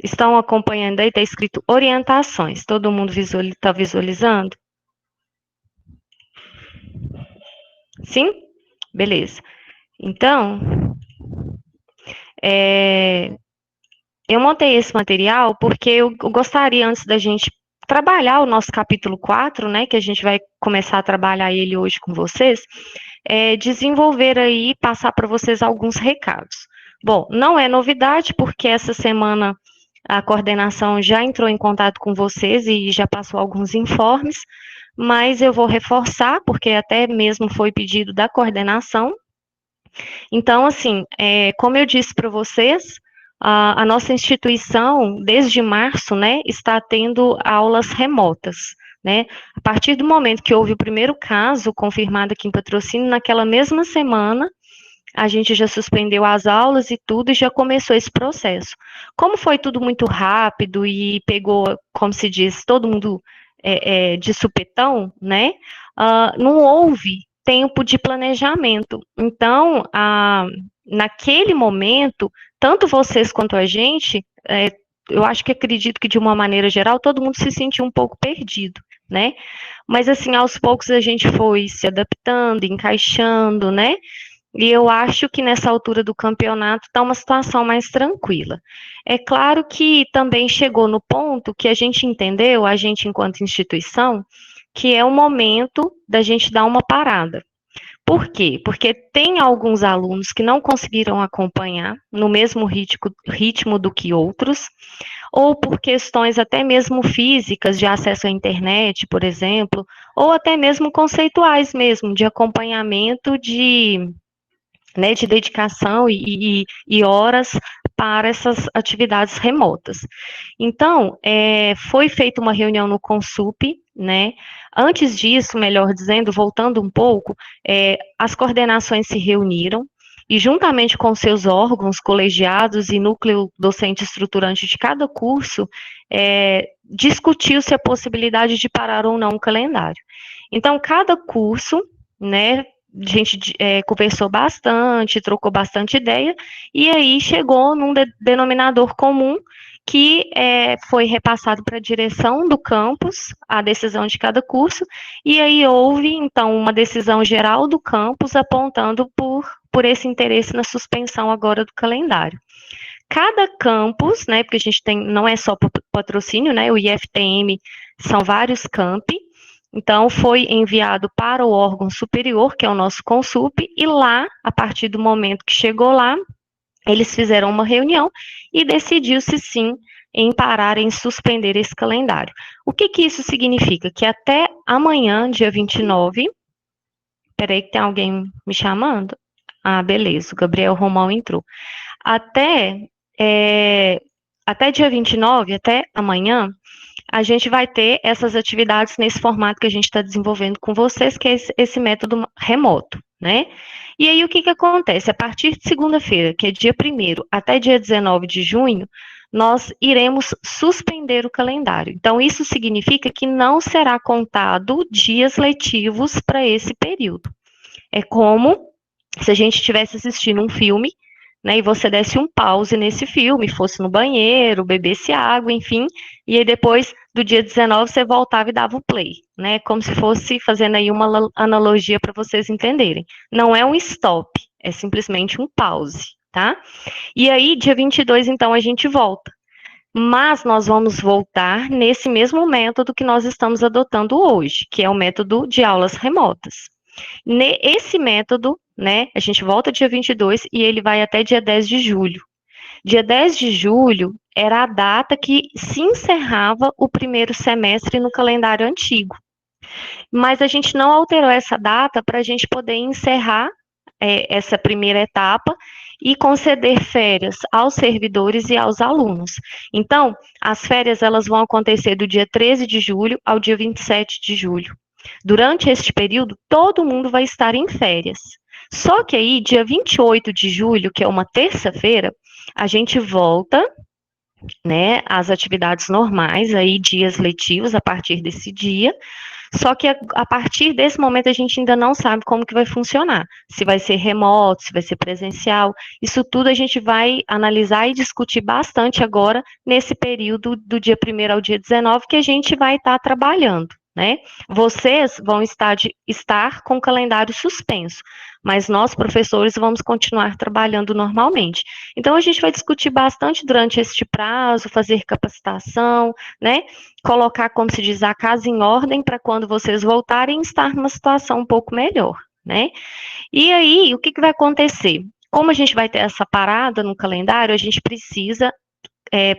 Estão acompanhando aí? Está escrito orientações. Todo mundo está visualizando? Sim? Beleza. Então, eu montei esse material porque eu gostaria, antes da gente trabalhar o nosso capítulo 4, né, que a gente vai começar a trabalhar ele hoje com vocês, desenvolver aí, passar para vocês alguns recados. Bom, não é novidade, porque essa semana a coordenação já entrou em contato com vocês e já passou alguns informes, mas eu vou reforçar, porque até mesmo foi pedido da coordenação. Então, assim, como eu disse para vocês, a nossa instituição, desde março, né, está tendo aulas remotas, né? A partir do momento que houve o primeiro caso confirmado aqui em Patrocínio, naquela mesma semana, a gente já suspendeu as aulas e tudo, e já começou esse processo. Como foi tudo muito rápido e pegou, como se diz, todo mundo de supetão, né? Não houve tempo de planejamento. Então, naquele momento, tanto vocês quanto a gente, eu acho que acredito que de uma maneira geral, todo mundo se sentiu um pouco perdido, né? Mas assim, aos poucos a gente foi se adaptando, encaixando, né? E eu acho que nessa altura do campeonato está uma situação mais tranquila. É claro que também chegou no ponto que a gente entendeu, a gente enquanto instituição, que é o momento da gente dar uma parada. Por quê? Porque tem alguns alunos que não conseguiram acompanhar no mesmo ritmo do que outros, ou por questões até mesmo físicas de acesso à internet, por exemplo, ou até mesmo conceituais mesmo, de acompanhamento de dedicação e horas para essas atividades remotas. Então, foi feita uma reunião no Consup, né? Antes disso, melhor dizendo, voltando um pouco, as coordenações se reuniram e, juntamente com seus órgãos colegiados e núcleo docente estruturante de cada curso, discutiu-se a possibilidade de parar ou não o calendário. Então, cada curso, né, a gente conversou bastante, trocou bastante ideia, e aí chegou num denominador comum que foi repassado para a direção do campus, a decisão de cada curso, e aí houve, então, uma decisão geral do campus apontando por esse interesse na suspensão agora do calendário. Cada campus, né, porque a gente tem, não é só Patrocínio, né, o IFTM são vários campi, então, foi enviado para o órgão superior, que é o nosso Consup, e lá, a partir do momento que chegou lá, eles fizeram uma reunião e decidiu-se, sim, em parar, em suspender esse calendário. O que isso significa? Que até amanhã, dia 29, peraí que tem alguém me chamando? Ah, beleza, o Gabriel Romão entrou. Até dia 29, até amanhã, a gente vai ter essas atividades nesse formato que a gente está desenvolvendo com vocês, que é esse método remoto, né? E aí, o que acontece? A partir de segunda-feira, que é dia 1º, até dia 19 de junho, nós iremos suspender o calendário. Então, isso significa que não será contado dias letivos para esse período. É como se a gente estivesse assistindo um filme, né, e você desse um pause nesse filme, fosse no banheiro, bebesse água, enfim, e aí depois do dia 19 você voltava e dava o play, né, como se fosse fazendo aí uma analogia para vocês entenderem. Não é um stop, é simplesmente um pause, tá? E aí, dia 22, então, a gente volta. Mas nós vamos voltar nesse mesmo método que nós estamos adotando hoje, que é o método de aulas remotas. Esse método, né, a gente volta dia 22 e ele vai até dia 10 de julho. Dia 10 de julho era a data que se encerrava o primeiro semestre no calendário antigo. Mas a gente não alterou essa data para a gente poder encerrar essa primeira etapa e conceder férias aos servidores e aos alunos. Então, as férias elas vão acontecer do dia 13 de julho ao dia 27 de julho. Durante este período, todo mundo vai estar em férias. Só que aí, dia 28 de julho, que é uma terça-feira, a gente volta, né, às atividades normais, aí dias letivos a partir desse dia. Só que a partir desse momento a gente ainda não sabe como que vai funcionar. Se vai ser remoto, se vai ser presencial. Isso tudo a gente vai analisar e discutir bastante agora nesse período do dia 1º ao dia 19 que a gente vai estar trabalhando, né? Vocês vão estar com o calendário suspenso, mas nós, professores, vamos continuar trabalhando normalmente. Então, a gente vai discutir bastante durante este prazo, fazer capacitação, né? Colocar, como se diz, a casa em ordem para quando vocês voltarem estar numa situação um pouco melhor, né? E aí, o que vai acontecer? Como a gente vai ter essa parada no calendário, a gente precisa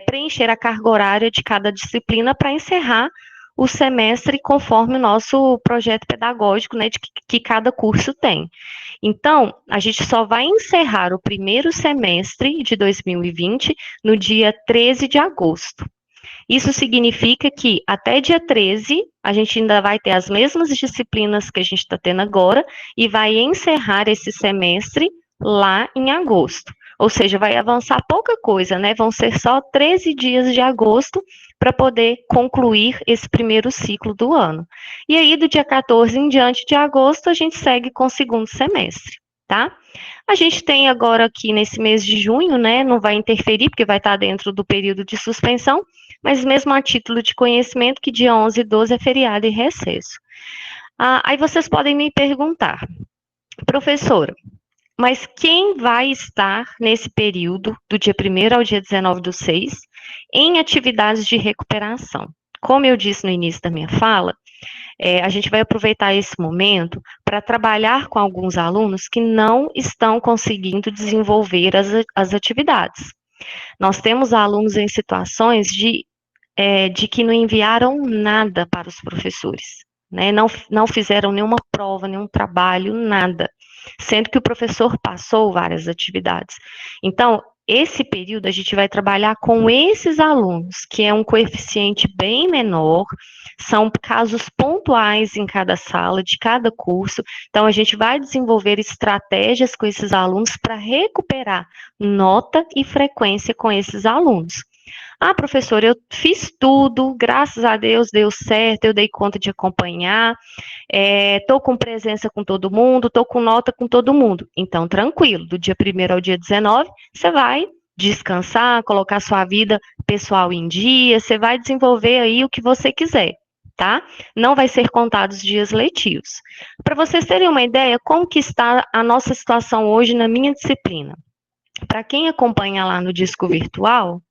preencher a carga horária de cada disciplina para encerrar o semestre conforme o nosso projeto pedagógico, né, que cada curso tem. Então, a gente só vai encerrar o primeiro semestre de 2020 no dia 13 de agosto. Isso significa que até dia 13 a gente ainda vai ter as mesmas disciplinas que a gente está tendo agora e vai encerrar esse semestre lá em agosto. Ou seja, vai avançar pouca coisa, né? Vão ser só 13 dias de agosto para poder concluir esse primeiro ciclo do ano. E aí, do dia 14 em diante de agosto, a gente segue com o segundo semestre, tá? A gente tem agora aqui nesse mês de junho, né? Não vai interferir, porque vai estar dentro do período de suspensão, mas mesmo a título de conhecimento que dia 11 e 12 é feriado e recesso. Aí vocês podem me perguntar, professora, mas quem vai estar nesse período, do dia 1º ao dia 19/6, em atividades de recuperação? Como eu disse no início da minha fala, a gente vai aproveitar esse momento para trabalhar com alguns alunos que não estão conseguindo desenvolver as atividades. Nós temos alunos em situações de que não enviaram nada para os professores, né? Não fizeram nenhuma prova, nenhum trabalho, nada, sendo que o professor passou várias atividades. Então, esse período a gente vai trabalhar com esses alunos, que é um coeficiente bem menor, são casos pontuais em cada sala, de cada curso. Então, a gente vai desenvolver estratégias com esses alunos para recuperar nota e frequência com esses alunos. Professor, eu fiz tudo, graças a Deus deu certo, eu dei conta de acompanhar, estou com presença com todo mundo, estou com nota com todo mundo. Então, tranquilo, do dia 1º ao dia 19, você vai descansar, colocar sua vida pessoal em dia, você vai desenvolver aí o que você quiser, tá? Não vai ser contados dias letivos. Para vocês terem uma ideia, como que está a nossa situação hoje na minha disciplina? Para quem acompanha lá no disco virtual,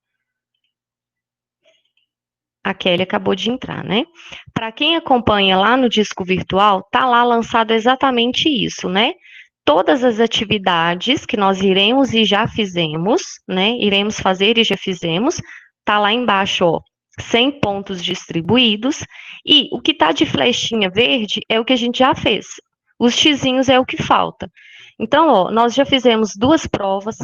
a Kelly acabou de entrar, né? Para quem acompanha lá no disco virtual, tá lá lançado exatamente isso, né? Todas as atividades que nós iremos e já fizemos, né? Iremos fazer e já fizemos, tá lá embaixo, ó, 100 pontos distribuídos, e o que tá de flechinha verde é o que a gente já fez. Os xizinhos é o que falta. Então, ó, nós já fizemos 2 provas,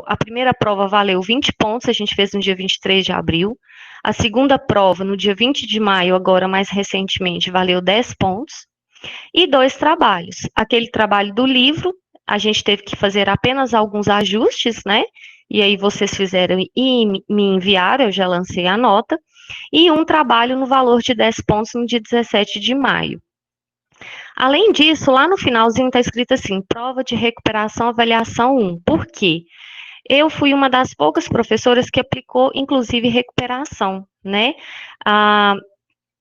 a primeira prova valeu 20 pontos, a gente fez no dia 23 de abril. A segunda prova, no dia 20 de maio, agora mais recentemente, valeu 10 pontos. E 2 trabalhos. Aquele trabalho do livro, a gente teve que fazer apenas alguns ajustes, né? E aí vocês fizeram e me enviaram, eu já lancei a nota. E um trabalho no valor de 10 pontos no dia 17 de maio. Além disso, lá no finalzinho está escrito assim, prova de recuperação, avaliação 1. Por quê? Eu fui uma das poucas professoras que aplicou, inclusive, recuperação, né?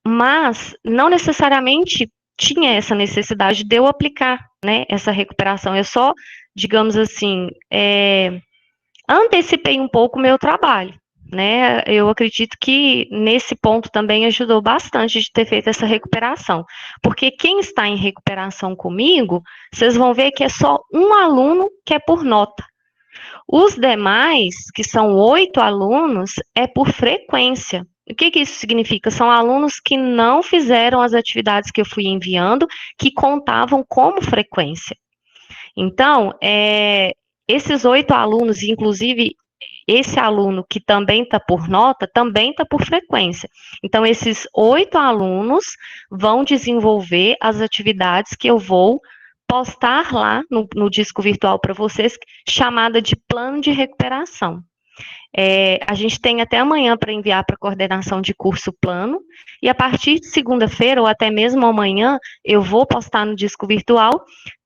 Mas não necessariamente tinha essa necessidade de eu aplicar, né, essa recuperação. Eu só, digamos assim, antecipei um pouco o meu trabalho, né? Eu acredito que nesse ponto também ajudou bastante de ter feito essa recuperação, porque quem está em recuperação comigo, vocês vão ver que é só um aluno que é por nota. Os demais, que são 8 alunos, é por frequência. O que isso significa? São alunos que não fizeram as atividades que eu fui enviando, que contavam como frequência. Então, esses 8 alunos, inclusive esse aluno que também está por nota, também está por frequência. Então, esses 8 alunos vão desenvolver as atividades que eu vou postar lá no disco virtual para vocês, chamada de plano de recuperação. A gente tem até amanhã para enviar para a coordenação de curso plano, e a partir de segunda-feira, ou até mesmo amanhã, eu vou postar no disco virtual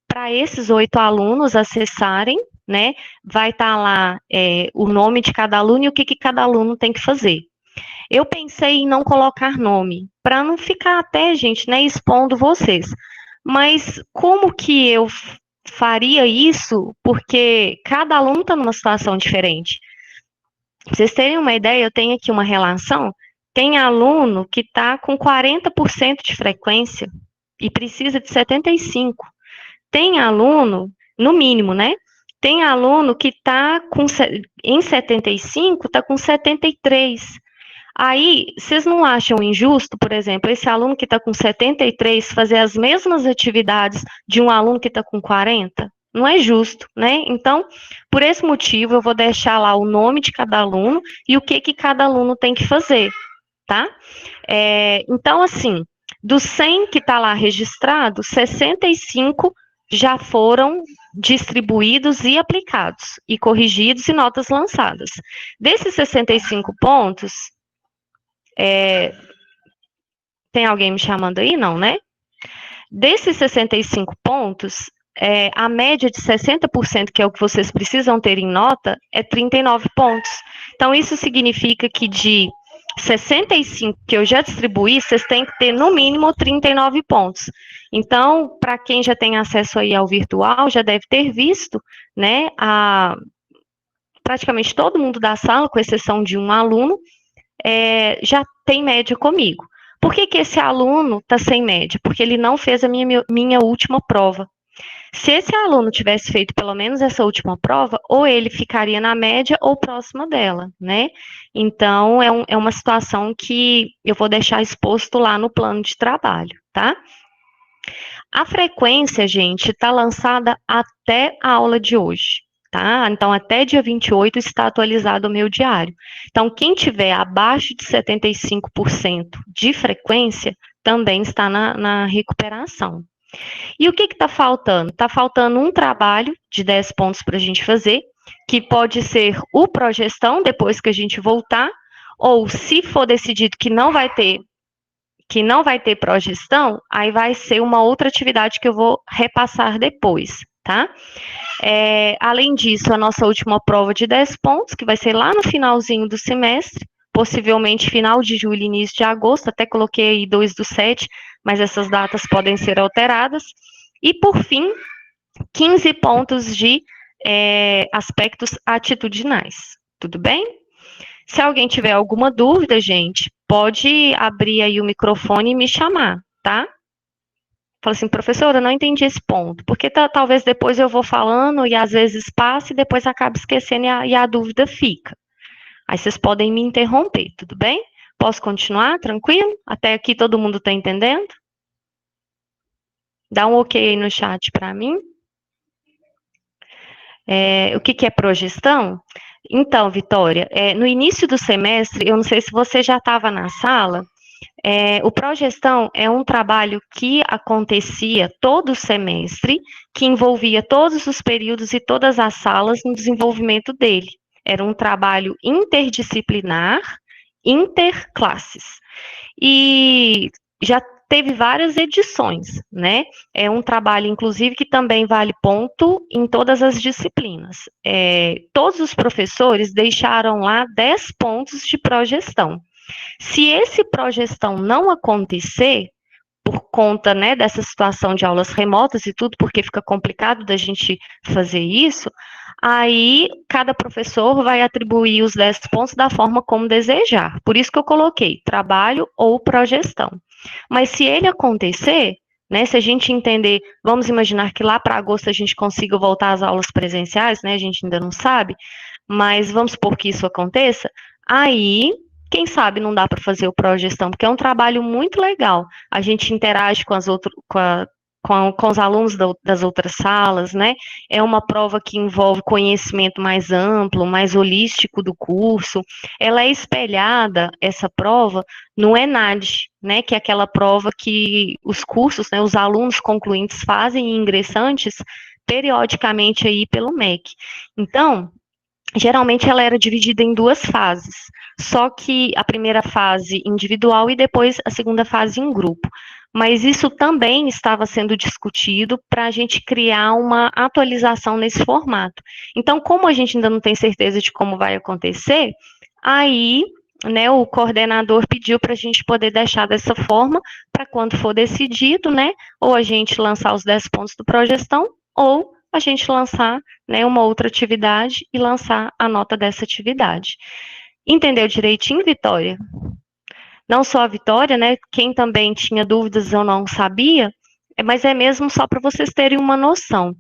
para esses 8 alunos acessarem, né? Vai estar lá o nome de cada aluno e o que cada aluno tem que fazer. Eu pensei em não colocar nome, para não ficar até, gente, né, expondo vocês. Mas como que eu faria isso? Porque cada aluno está numa situação diferente. Pra vocês terem uma ideia, eu tenho aqui uma relação. Tem aluno que está com 40% de frequência e precisa de 75%. Tem aluno, no mínimo, né? Tem aluno que está em 75, está com 73. Aí, vocês não acham injusto, por exemplo, esse aluno que está com 73 fazer as mesmas atividades de um aluno que está com 40? Não é justo, né? Então, por esse motivo, eu vou deixar lá o nome de cada aluno e o que cada aluno tem que fazer, tá? Então, assim, dos 100 que está lá registrado, 65 já foram distribuídos e aplicados, e corrigidos e notas lançadas. Desses 65 pontos, tem alguém me chamando aí? Não, né? Desses 65 pontos, a média de 60%, que é o que vocês precisam ter em nota, é 39 pontos. Então, isso significa que de 65 que eu já distribuí, vocês têm que ter no mínimo 39 pontos. Então, para quem já tem acesso aí ao virtual, já deve ter visto, né, praticamente todo mundo da sala, com exceção de um aluno, já tem média comigo. Por que esse aluno está sem média? Porque ele não fez a minha última prova. Se esse aluno tivesse feito pelo menos essa última prova, ou ele ficaria na média ou próxima dela, né? Então, é uma situação que eu vou deixar exposto lá no plano de trabalho, tá? A frequência, gente, está lançada até a aula de hoje, tá? Então, até dia 28 está atualizado o meu diário. Então, quem tiver abaixo de 75% de frequência, também está na recuperação. E o que está faltando? Está faltando um trabalho de 10 pontos para a gente fazer, que pode ser o progestão, depois que a gente voltar, ou se for decidido que não vai ter progestão, aí vai ser uma outra atividade que eu vou repassar depois, tá? Além disso, a nossa última prova de 10 pontos, que vai ser lá no finalzinho do semestre, possivelmente final de julho, início de agosto, até coloquei aí 2/7, mas essas datas podem ser alteradas. E, por fim, 15 pontos de aspectos atitudinais, tudo bem? Se alguém tiver alguma dúvida, gente, pode abrir aí o microfone e me chamar, tá? Fala assim, professora, eu não entendi esse ponto, porque talvez depois eu vou falando e às vezes passa e depois acaba esquecendo e a dúvida fica. Aí vocês podem me interromper, tudo bem? Posso continuar, tranquilo? Até aqui todo mundo está entendendo? Dá um ok aí no chat para mim. O que é progestão? Então, Vitória, no início do semestre, eu não sei se você já estava na sala, o progestão é um trabalho que acontecia todo semestre, que envolvia todos os períodos e todas as salas no desenvolvimento dele. Era um trabalho interdisciplinar, interclasses. E já teve várias edições, né? É um trabalho, inclusive, que também vale ponto em todas as disciplinas. Todos os professores deixaram lá 10 pontos de progestão. Se esse progestão não acontecer, por conta, né, dessa situação de aulas remotas e tudo, porque fica complicado da gente fazer isso, aí cada professor vai atribuir os 10 pontos da forma como desejar. Por isso que eu coloquei trabalho ou progestão. Mas se ele acontecer, né, se a gente entender, vamos imaginar que lá para agosto a gente consiga voltar às aulas presenciais, né, a gente ainda não sabe, mas vamos supor que isso aconteça, aí quem sabe não dá para fazer o progestão, porque é um trabalho muito legal. A gente interage com os alunos das outras salas, né? É uma prova que envolve conhecimento mais amplo, mais holístico do curso. Ela é espelhada, essa prova, no ENAD, né? Que é aquela prova que os cursos, né, os alunos concluintes fazem e ingressantes periodicamente aí pelo MEC. Então, geralmente ela era dividida em duas fases, só que a primeira fase individual e depois a segunda fase em grupo. Mas isso também estava sendo discutido para a gente criar uma atualização nesse formato. Então, como a gente ainda não tem certeza de como vai acontecer, aí, né, o coordenador pediu para a gente poder deixar dessa forma, para quando for decidido, né, ou a gente lançar os 10 pontos do Progestão, ou a gente lançar, né, uma outra atividade e lançar a nota dessa atividade. Entendeu direitinho, Vitória? Não só a Vitória, né? Quem também tinha dúvidas ou não sabia, mas é mesmo só para vocês terem uma noção.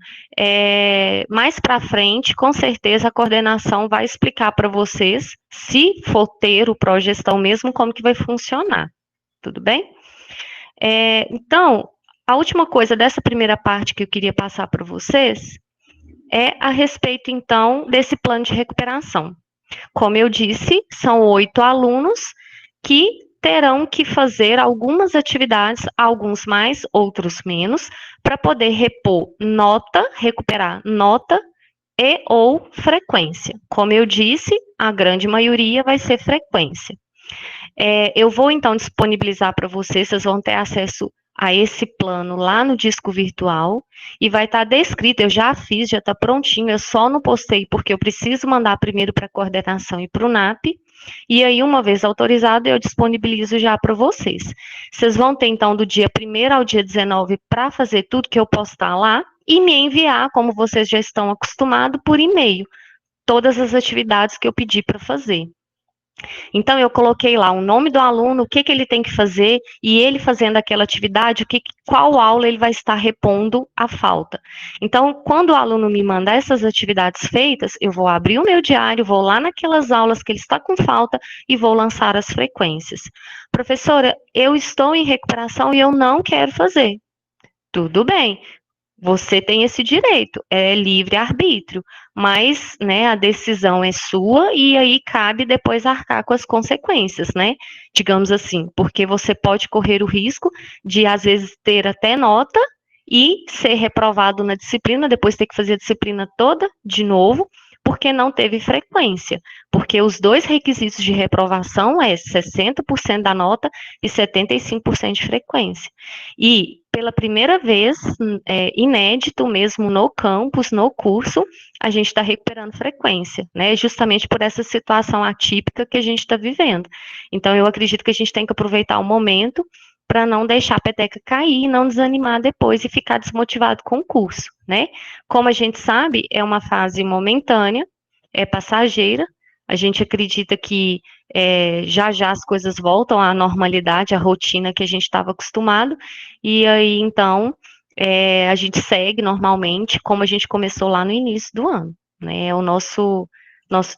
Mais para frente, com certeza, a coordenação vai explicar para vocês, se for ter o Progestão mesmo, como que vai funcionar. Tudo bem? Então, a última coisa dessa primeira parte que eu queria passar para vocês é a respeito, então, desse plano de recuperação. Como eu disse, são 8 alunos que terão que fazer algumas atividades, alguns mais, outros menos, para poder repor nota, recuperar nota e ou frequência. Como eu disse, a grande maioria vai ser frequência. Eu vou, então, disponibilizar para vocês vão ter acesso a esse plano lá no disco virtual e vai estar descrito, eu já fiz, já está prontinho, eu só não postei porque eu preciso mandar primeiro para a coordenação e para o NAP, e aí, uma vez autorizado, eu disponibilizo já para vocês. Vocês vão ter, então, do dia 1º ao dia 19 para fazer tudo que eu postar lá e me enviar, como vocês já estão acostumados, por e-mail, todas as atividades que eu pedi para fazer. Então, eu coloquei lá o nome do aluno, o que ele tem que fazer, e ele fazendo aquela atividade, qual aula ele vai estar repondo a falta. Então, quando o aluno me mandar essas atividades feitas, eu vou abrir o meu diário, vou lá naquelas aulas que ele está com falta e vou lançar as frequências. Professora, eu estou em recuperação e eu não quero fazer. Tudo bem, você tem esse direito, é livre-arbítrio, mas, né, a decisão é sua e aí cabe depois arcar com as consequências, né? Digamos assim, porque você pode correr o risco de, às vezes, ter até nota e ser reprovado na disciplina, depois ter que fazer a disciplina toda de novo, porque não teve frequência. Porque os dois requisitos de reprovação é 60% da nota e 75% de frequência. E, pela primeira vez, inédito mesmo no campus, no curso, a gente está recuperando frequência, né? Justamente por essa situação atípica que a gente está vivendo. Então, eu acredito que a gente tem que aproveitar o momento para não deixar a peteca cair, não desanimar depois e ficar desmotivado com o curso, né? Como a gente sabe, é uma fase momentânea, é passageira, a gente acredita que já já as coisas voltam à normalidade, à rotina que a gente estava acostumado, e aí, então, a gente segue normalmente como a gente começou lá no início do ano, né? É o nosso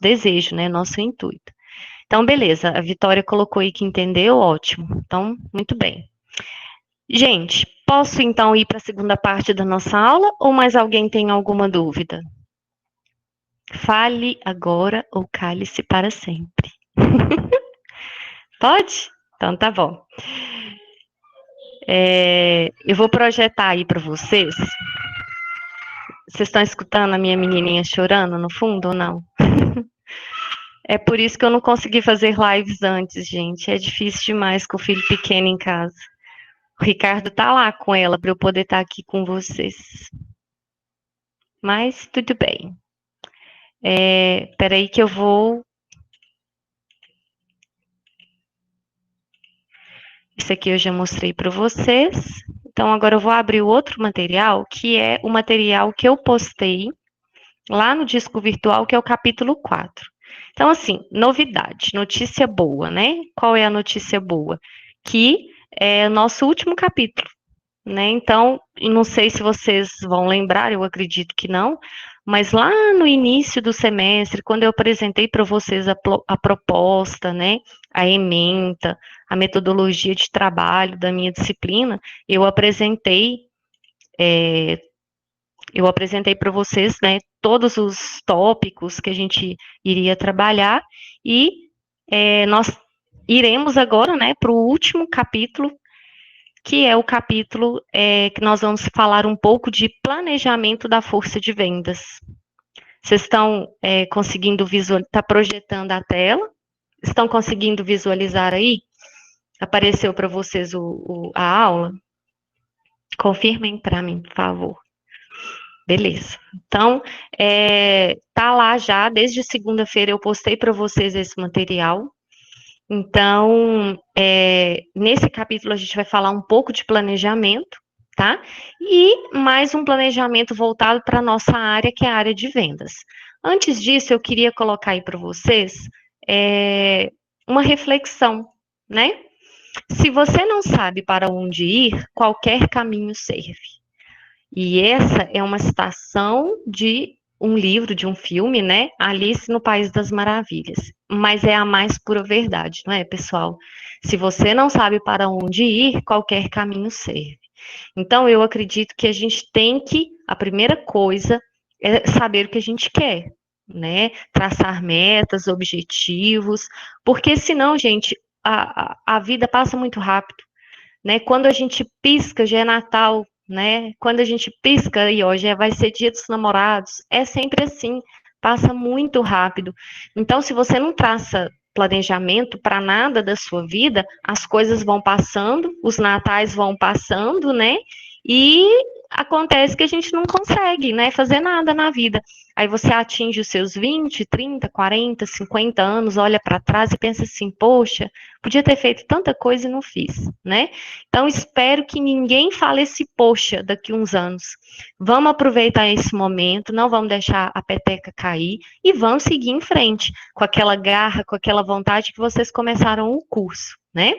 desejo, né? Nosso intuito. Então, beleza, a Vitória colocou aí que entendeu, ótimo. Então, muito bem. Gente, posso então ir para a segunda parte da nossa aula ou mais alguém tem alguma dúvida? Fale agora ou cale-se para sempre. Pode? Então tá bom. Eu vou projetar aí para vocês. Vocês estão escutando a minha menininha chorando no fundo ou não? É por isso que eu não consegui fazer lives antes, gente. É difícil demais com o filho pequeno em casa. O Ricardo tá lá com ela para eu poder estar aqui com vocês. Mas tudo bem. Peraí que eu vou. Isso aqui eu já mostrei para vocês. Então, agora eu vou abrir o outro material, que é o material que eu postei lá no disco virtual, que é o capítulo 4. Então, assim, novidade, notícia boa, né? Qual é a notícia boa? Que é o nosso último capítulo, né? Então, não sei se vocês vão lembrar, eu acredito que não, mas lá no início do semestre, quando eu apresentei para vocês a proposta, né, a ementa, a metodologia de trabalho da minha disciplina, eu apresentei para vocês, né, todos os tópicos que a gente iria trabalhar e nós iremos agora, né, para o último capítulo, que é o capítulo que nós vamos falar um pouco de planejamento da força de vendas. Vocês estão conseguindo visualizar, está projetando a tela? Estão conseguindo visualizar aí? Apareceu para vocês a aula? Confirmem para mim, por favor. Beleza. Então, tá lá já, desde segunda-feira eu postei para vocês esse material. Então, nesse capítulo a gente vai falar um pouco de planejamento, tá? E mais um planejamento voltado para a nossa área, que é a área de vendas. Antes disso, eu queria colocar aí para vocês uma reflexão, né? Se você não sabe para onde ir, qualquer caminho serve. E essa é uma citação de um livro, de um filme, né? Alice no País das Maravilhas. Mas é a mais pura verdade, não é, pessoal? Se você não sabe para onde ir, qualquer caminho serve. Então, eu acredito que a gente tem que, a primeira coisa, é saber o que a gente quer, né? Traçar metas, objetivos, porque senão, gente, a vida passa muito rápido, né? Quando a gente pisca, já é Natal, né? Quando a gente pisca, e ó, já vai ser Dia dos Namorados, é sempre assim, passa muito rápido. Então, se você não traça planejamento para nada da sua vida, as coisas vão passando, os natais vão passando, né? E acontece que a gente não consegue, né, fazer nada na vida. Aí você atinge os seus 20, 30, 40, 50 anos, olha para trás e pensa assim: poxa, podia ter feito tanta coisa e não fiz, né? Então, espero que ninguém fale esse poxa daqui uns anos. Vamos aproveitar esse momento, não vamos deixar a peteca cair e vamos seguir em frente com aquela garra, com aquela vontade que vocês começaram o curso, né?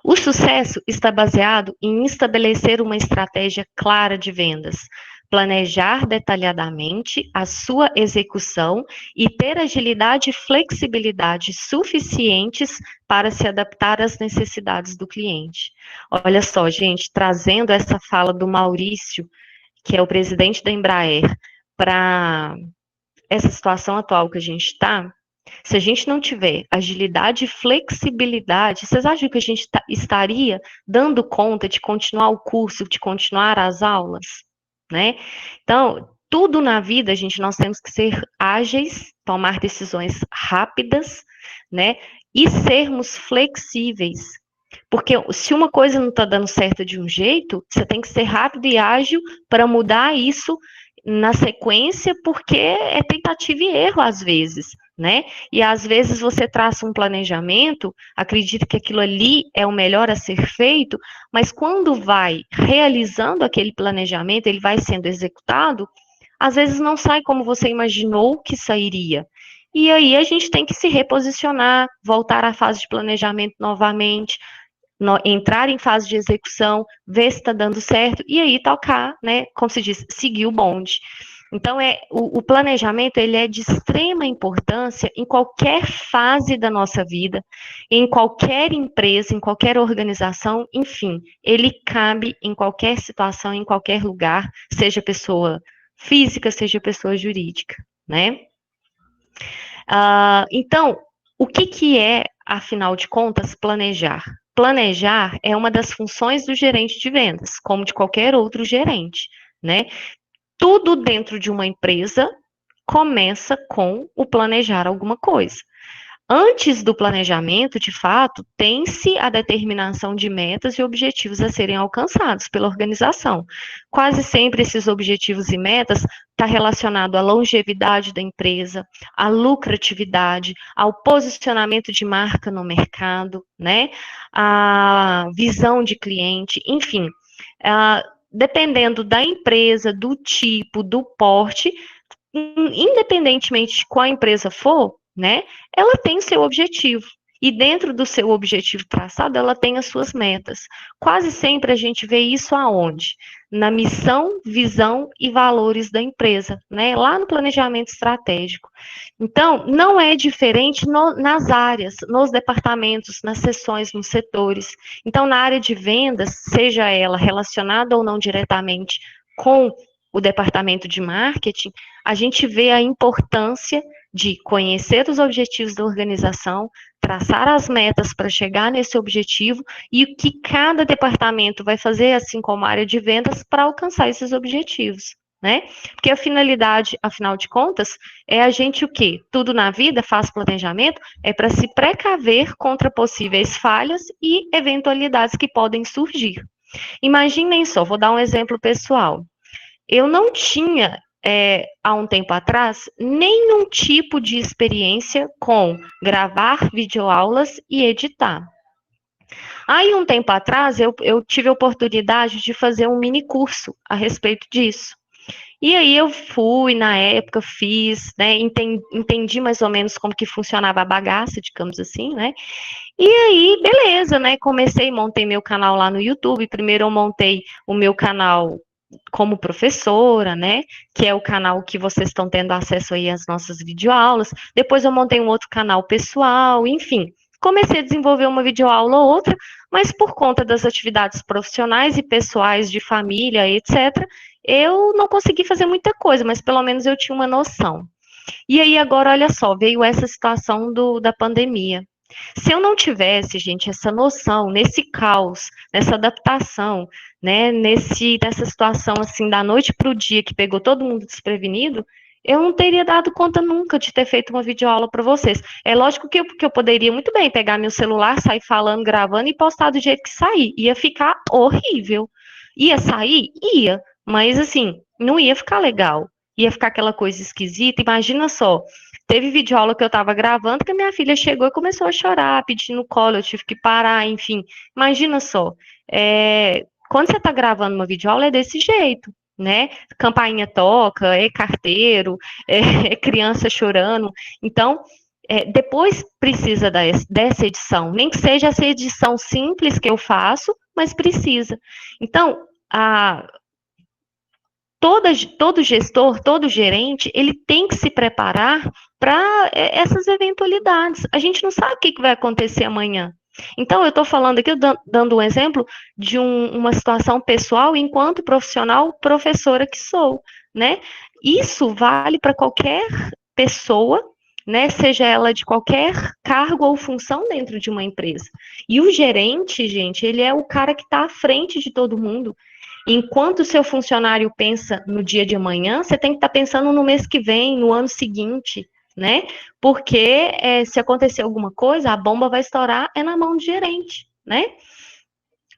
O sucesso está baseado em estabelecer uma estratégia clara de vendas, planejar detalhadamente a sua execução e ter agilidade e flexibilidade suficientes para se adaptar às necessidades do cliente. Olha só, gente, trazendo essa fala do Maurício, que é o presidente da Embraer, para essa situação atual que a gente está, se a gente não tiver agilidade e flexibilidade, vocês acham que a gente estaria dando conta de continuar o curso, de continuar as aulas, né? Então, tudo na vida, gente, nós temos que ser ágeis, tomar decisões rápidas, né? E sermos flexíveis. Porque se uma coisa não está dando certo de um jeito, você tem que ser rápido e ágil para mudar isso na sequência, porque é tentativa e erro às vezes, né? E às vezes você traça um planejamento, acredita que aquilo ali é o melhor a ser feito, mas quando vai realizando aquele planejamento, ele vai sendo executado, às vezes não sai como você imaginou que sairia. E aí a gente tem que se reposicionar, voltar à fase de planejamento novamente, entrar em fase de execução, ver se está dando certo, e aí tocar, né, como se diz, seguir o bonde. Então, o planejamento, ele é de extrema importância em qualquer fase da nossa vida, em qualquer empresa, em qualquer organização, enfim, ele cabe em qualquer situação, em qualquer lugar, seja pessoa física, seja pessoa jurídica, né? Então, o que é, afinal de contas, planejar? Planejar é uma das funções do gerente de vendas, como de qualquer outro gerente, né? Tudo dentro de uma empresa começa com o planejar alguma coisa. Antes do planejamento, de fato, tem-se a determinação de metas e objetivos a serem alcançados pela organização. Quase sempre esses objetivos e metas estão relacionados à longevidade da empresa, à lucratividade, ao posicionamento de marca no mercado, né? À visão de cliente, enfim. Dependendo da empresa, do tipo, do porte, independentemente de qual empresa for, né, ela tem seu objetivo. E dentro do seu objetivo traçado, ela tem as suas metas. Quase sempre a gente vê isso aonde? Na missão, visão e valores da empresa, né? Lá no planejamento estratégico. Então, não é diferente nas áreas, nos departamentos, nas seções, nos setores. Então, na área de vendas, seja ela relacionada ou não diretamente com o departamento de marketing, a gente vê a importância de conhecer os objetivos da organização, traçar as metas para chegar nesse objetivo e o que cada departamento vai fazer, assim como a área de vendas, para alcançar esses objetivos, né? Porque a finalidade, afinal de contas, é a gente o quê? Tudo na vida faz planejamento, é para se precaver contra possíveis falhas e eventualidades que podem surgir. Imaginem só, vou dar um exemplo pessoal. Eu não tinha, há um tempo atrás, nenhum tipo de experiência com gravar videoaulas e editar. Aí, um tempo atrás, eu tive a oportunidade de fazer um mini curso a respeito disso. E aí eu fui, na época, fiz, né, entendi mais ou menos como que funcionava a bagaça, digamos assim, né? E aí, beleza, né? Comecei, montei meu canal lá no YouTube. Primeiro eu montei o meu canal como professora, né? Que é o canal que vocês estão tendo acesso aí às nossas videoaulas. Depois eu montei um outro canal pessoal, enfim. Comecei a desenvolver uma videoaula ou outra, mas por conta das atividades profissionais e pessoais de família, etc., eu não consegui fazer muita coisa, mas pelo menos eu tinha uma noção. E aí, agora, olha só, veio essa situação da pandemia. Se eu não tivesse, gente, essa noção, nesse caos, nessa adaptação, né, nessa situação assim da noite para o dia que pegou todo mundo desprevenido, eu não teria dado conta nunca de ter feito uma videoaula para vocês. É lógico que eu poderia muito bem pegar meu celular, sair falando, gravando e postar do jeito que sair. Ia ficar horrível. Ia sair? Ia. Mas assim, não ia ficar legal. Ia ficar aquela coisa esquisita. Imagina só, teve videoaula que eu estava gravando que a minha filha chegou e começou a chorar, pedindo colo, eu tive que parar, enfim. Imagina só, quando você está gravando uma videoaula é desse jeito, né? Campainha toca, é carteiro, é criança chorando. Então, depois precisa dessa edição, nem que seja essa edição simples que eu faço, mas precisa. Então, todo gestor, todo gerente, ele tem que se preparar para essas eventualidades. A gente não sabe o que vai acontecer amanhã. Então, eu estou falando aqui, dando um exemplo de uma situação pessoal, enquanto profissional, professora que sou, né? Isso vale para qualquer pessoa, né? Seja ela de qualquer cargo ou função dentro de uma empresa. E o gerente, gente, ele é o cara que está à frente de todo mundo. Enquanto o seu funcionário pensa no dia de amanhã, você tem que estar pensando no mês que vem, no ano seguinte, né? Porque se acontecer alguma coisa, a bomba vai estourar na mão do gerente, né?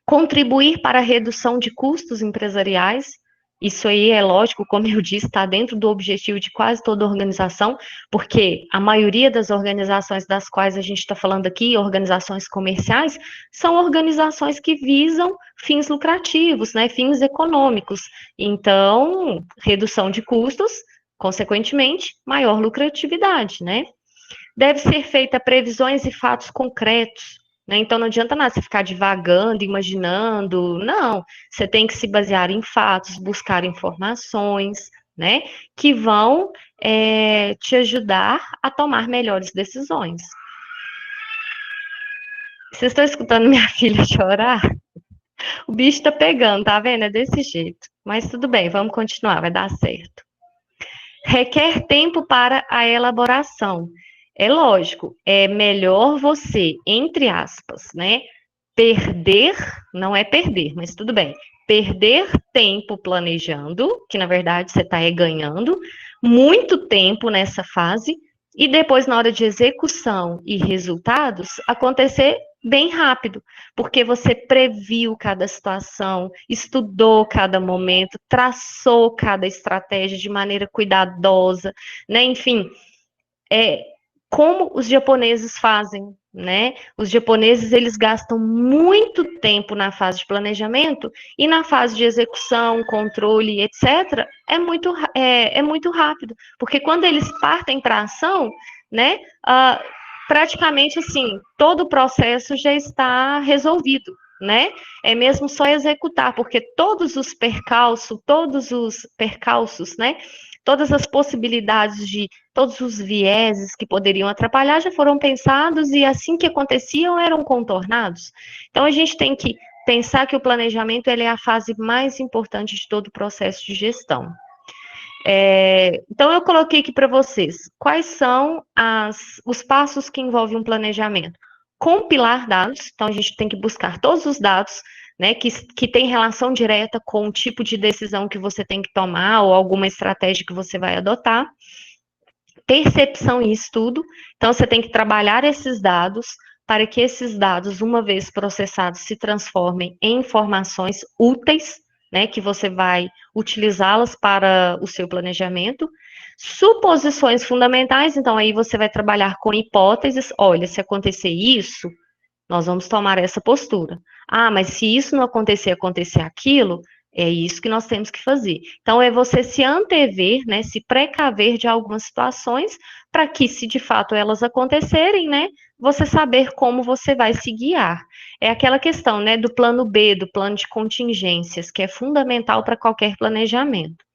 Contribuir para a redução de custos empresariais. Isso aí é lógico, como eu disse, está dentro do objetivo de quase toda organização, porque a maioria das organizações das quais a gente está falando aqui, organizações comerciais, são organizações que visam fins lucrativos, né, fins econômicos. Então, redução de custos, consequentemente, maior lucratividade, né? Deve ser feita previsões e fatos concretos, né? Então não adianta nada você ficar divagando, imaginando, não. Você tem que se basear em fatos, buscar informações, né? Que vão te ajudar a tomar melhores decisões. Vocês estão escutando minha filha chorar? O bicho tá pegando, tá vendo? É desse jeito. Mas tudo bem, vamos continuar, vai dar certo. Requer tempo para a elaboração. É lógico, é melhor você, entre aspas, né, perder, não é perder, mas tudo bem, perder tempo planejando, que na verdade você está ganhando, muito tempo nessa fase, e depois, na hora de execução e resultados, acontecer bem rápido, porque você previu cada situação, estudou cada momento, traçou cada estratégia de maneira cuidadosa, né? Enfim, como os japoneses fazem, né? Os japoneses, eles gastam muito tempo na fase de planejamento e na fase de execução, controle, etc., é muito rápido, porque quando eles partem para a ação, né, praticamente, assim, todo o processo já está resolvido, né? É mesmo só executar, porque todos os percalços, né? Todas as possibilidades de todos os vieses que poderiam atrapalhar já foram pensados e assim que aconteciam eram contornados. Então a gente tem que pensar que o planejamento ele é a fase mais importante de todo o processo de gestão. Então eu coloquei aqui para vocês quais são os passos que envolvem um planejamento. Compilar dados, então a gente tem que buscar todos os dados, né, que tem relação direta com o tipo de decisão que você tem que tomar ou alguma estratégia que você vai adotar. Percepção e estudo. Então, você tem que trabalhar esses dados para que esses dados, uma vez processados, se transformem em informações úteis, né, que você vai utilizá-las para o seu planejamento. Suposições fundamentais, então aí você vai trabalhar com hipóteses. Olha, se acontecer isso, nós vamos tomar essa postura. Ah, mas se isso não acontecer, acontecer aquilo, é isso que nós temos que fazer. Então, é você se antever, né, se precaver de algumas situações, para que, se de fato elas acontecerem, né, você saber como você vai se guiar. É aquela questão, né, do plano B, do plano de contingências, que é fundamental para qualquer planejamento.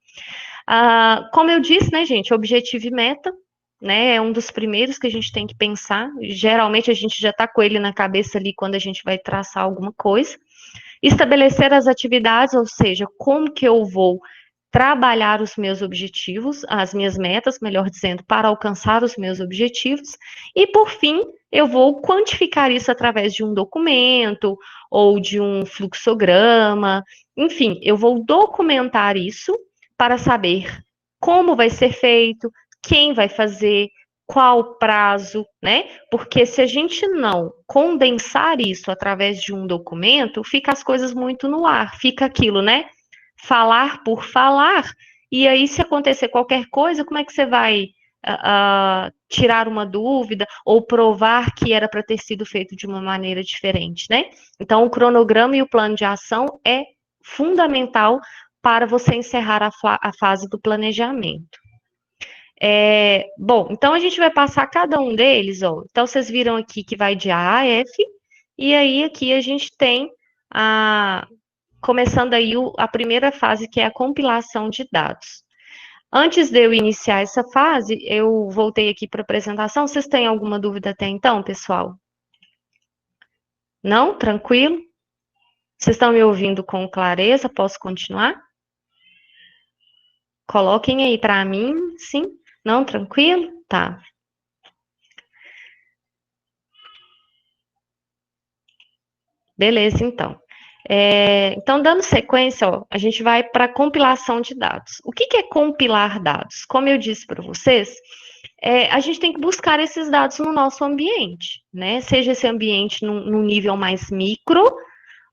Como eu disse, né, gente, objetivo e meta, né, é um dos primeiros que a gente tem que pensar. Geralmente a gente já está com ele na cabeça ali quando a gente vai traçar alguma coisa. Estabelecer as atividades, ou seja, como que eu vou trabalhar os meus objetivos, as minhas metas, melhor dizendo, para alcançar os meus objetivos. E, por fim, eu vou quantificar isso através de um documento ou de um fluxograma. Enfim, eu vou documentar isso para saber como vai ser feito, quem vai fazer, qual prazo, né? Porque se a gente não condensar isso através de um documento, fica as coisas muito no ar, fica aquilo, né? Falar por falar, e aí se acontecer qualquer coisa, como é que você vai tirar uma dúvida ou provar que era para ter sido feito de uma maneira diferente, né? Então, o cronograma e o plano de ação é fundamental para você encerrar a fase do planejamento. Bom, então a gente vai passar cada um deles, ó. Então, vocês viram aqui que vai de A a F, e aí aqui a gente tem começando aí a primeira fase, que é a compilação de dados. Antes de eu iniciar essa fase, eu voltei aqui para a apresentação. Vocês têm alguma dúvida até então, pessoal? Não? Tranquilo? Vocês estão me ouvindo com clareza? Posso continuar? Coloquem aí para mim, sim? Não? Tranquilo? Tá. Beleza, então. Então, dando sequência, ó, a gente vai para a compilação de dados. O que é compilar dados? Como eu disse para vocês, a gente tem que buscar esses dados no nosso ambiente, né? Seja esse ambiente num nível mais micro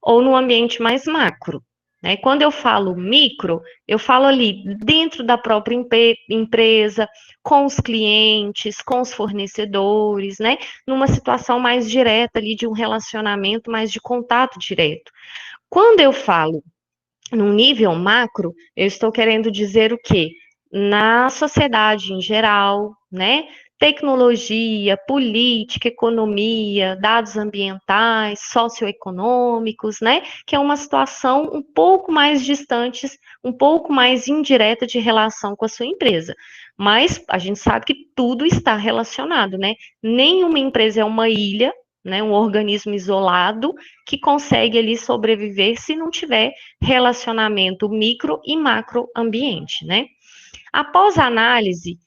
ou no ambiente mais macro. Né? Quando eu falo micro, eu falo ali dentro da própria empresa, com os clientes, com os fornecedores, né? Numa situação mais direta ali de um relacionamento mais de contato direto. Quando eu falo num nível macro, eu estou querendo dizer o quê? Na sociedade em geral, né? Tecnologia, política, economia, dados ambientais, socioeconômicos, né? Que é uma situação um pouco mais distante, um pouco mais indireta de relação com a sua empresa. Mas a gente sabe que tudo está relacionado, né? Nenhuma empresa é uma ilha, né? Um organismo isolado que consegue ali sobreviver se não tiver relacionamento micro e macro ambiente, né? Após a análise,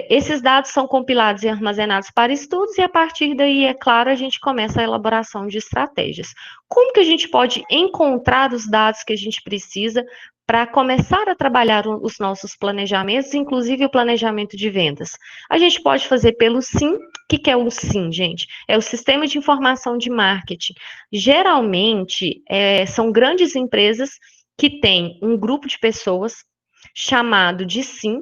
esses dados são compilados e armazenados para estudos, e a partir daí, é claro, a gente começa a elaboração de estratégias. Como que a gente pode encontrar os dados que a gente precisa para começar a trabalhar os nossos planejamentos, inclusive o planejamento de vendas? A gente pode fazer pelo SIM. O que é o SIM, gente? É o Sistema de Informação de Marketing. Geralmente, são grandes empresas que têm um grupo de pessoas chamado de SIM,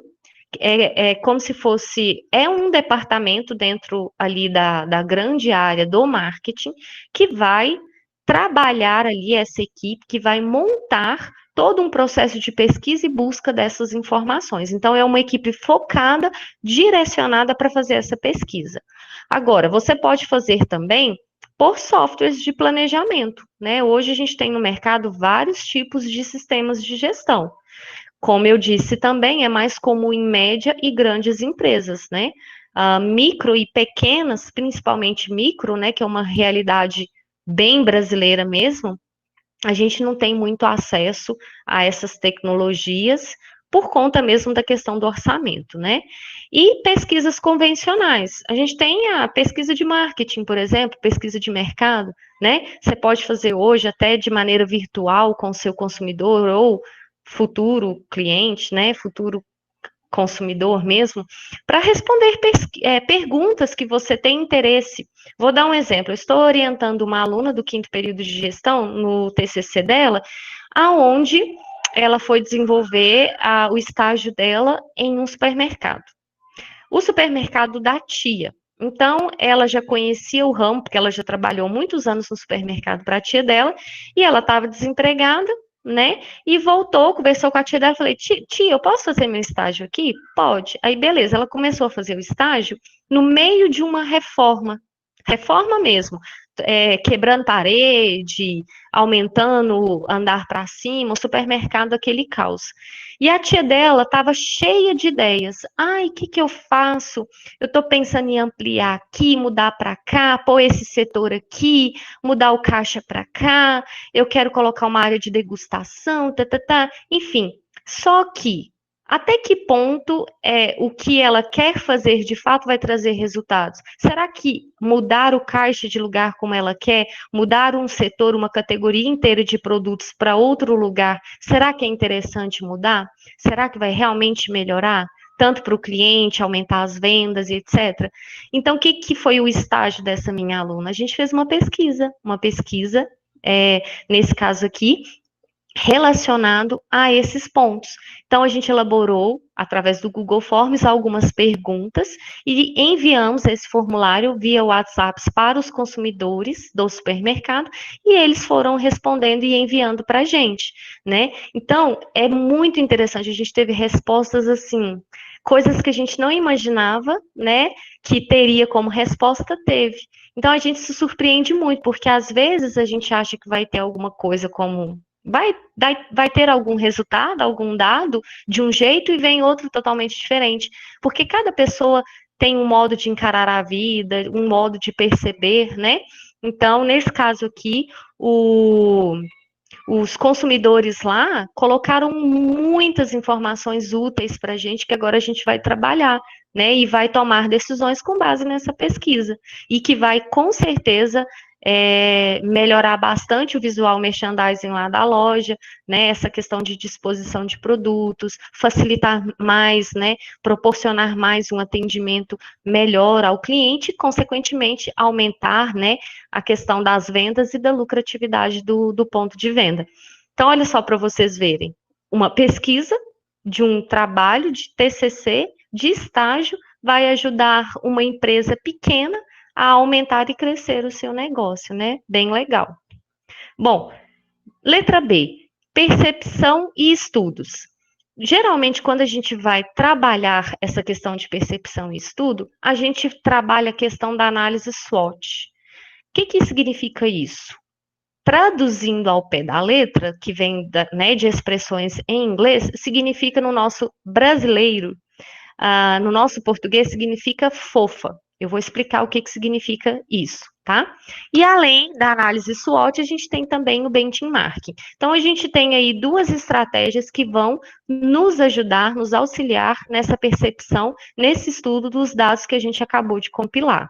como se fosse, um departamento dentro ali da grande área do marketing, que vai trabalhar ali essa equipe, que vai montar todo um processo de pesquisa e busca dessas informações. Então, é uma equipe focada, direcionada para fazer essa pesquisa. Agora, você pode fazer também por softwares de planejamento, né? Hoje a gente tem no mercado vários tipos de sistemas de gestão. Como eu disse também, é mais comum em média e grandes empresas, né? Micro e pequenas, principalmente micro, né? Que é uma realidade bem brasileira mesmo, a gente não tem muito acesso a essas tecnologias, por conta mesmo da questão do orçamento, né? E pesquisas convencionais. A gente tem a pesquisa de marketing, por exemplo, pesquisa de mercado, né? Você pode fazer hoje até de maneira virtual com o seu consumidor ou futuro cliente, né? Futuro consumidor mesmo, para responder perguntas que você tem interesse. Vou dar um exemplo. Eu estou orientando uma aluna do quinto período de gestão no TCC dela, aonde ela foi desenvolver o estágio dela em um supermercado. O supermercado da tia. Então, ela já conhecia o ramo, porque ela já trabalhou muitos anos no supermercado para a tia dela, e ela estava desempregada, né? E voltou, conversou com a tia dela, falei, tia, eu posso fazer meu estágio aqui? Pode. Aí, beleza, ela começou a fazer o estágio no meio de uma reforma mesmo, quebrando parede, aumentando andar para cima, o supermercado, aquele caos. E a tia dela estava cheia de ideias. Ai, o que eu faço? Eu estou pensando em ampliar aqui, mudar para cá, pôr esse setor aqui, mudar o caixa para cá, eu quero colocar uma área de degustação, enfim. Só que até que ponto o que ela quer fazer de fato vai trazer resultados? Será que mudar o caixa de lugar como ela quer, mudar um setor, uma categoria inteira de produtos para outro lugar, será que é interessante mudar? Será que vai realmente melhorar? Tanto para o cliente, aumentar as vendas e etc. Então, o que foi o estágio dessa minha aluna? A gente fez uma pesquisa, nesse caso aqui, relacionado a esses pontos. Então, a gente elaborou, através do Google Forms, algumas perguntas e enviamos esse formulário via WhatsApp para os consumidores do supermercado e eles foram respondendo e enviando para a gente, né? Então, é muito interessante, a gente teve respostas assim, coisas que a gente não imaginava, né, que teria como resposta, teve. Então, a gente se surpreende muito, porque às vezes a gente acha que vai ter alguma coisa como vai ter algum resultado, algum dado de um jeito e vem outro totalmente diferente. Porque cada pessoa tem um modo de encarar a vida, um modo de perceber, né? Então, nesse caso aqui, os consumidores lá colocaram muitas informações úteis para a gente, que agora a gente vai trabalhar, né? E vai tomar decisões com base nessa pesquisa. E que vai, com certeza, melhorar bastante o visual merchandising lá da loja, né? Essa questão de disposição de produtos, facilitar mais, né? Proporcionar mais um atendimento melhor ao cliente e, consequentemente, aumentar, né? A questão das vendas e da lucratividade do ponto de venda. Então, olha só para vocês verem, uma pesquisa de um trabalho de TCC, de estágio, vai ajudar uma empresa pequena a aumentar e crescer o seu negócio, né? Bem legal. Bom, letra B, percepção e estudos. Geralmente, quando a gente vai trabalhar essa questão de percepção e estudo, a gente trabalha a questão da análise SWOT. O que significa isso? Traduzindo ao pé da letra, que vem né, de expressões em inglês, significa no nosso brasileiro, no nosso português, significa fofa. Eu vou explicar o que significa isso, tá? E além da análise SWOT, a gente tem também o benchmarking. Então, a gente tem aí duas estratégias que vão nos ajudar, nos auxiliar nessa percepção, nesse estudo dos dados que a gente acabou de compilar.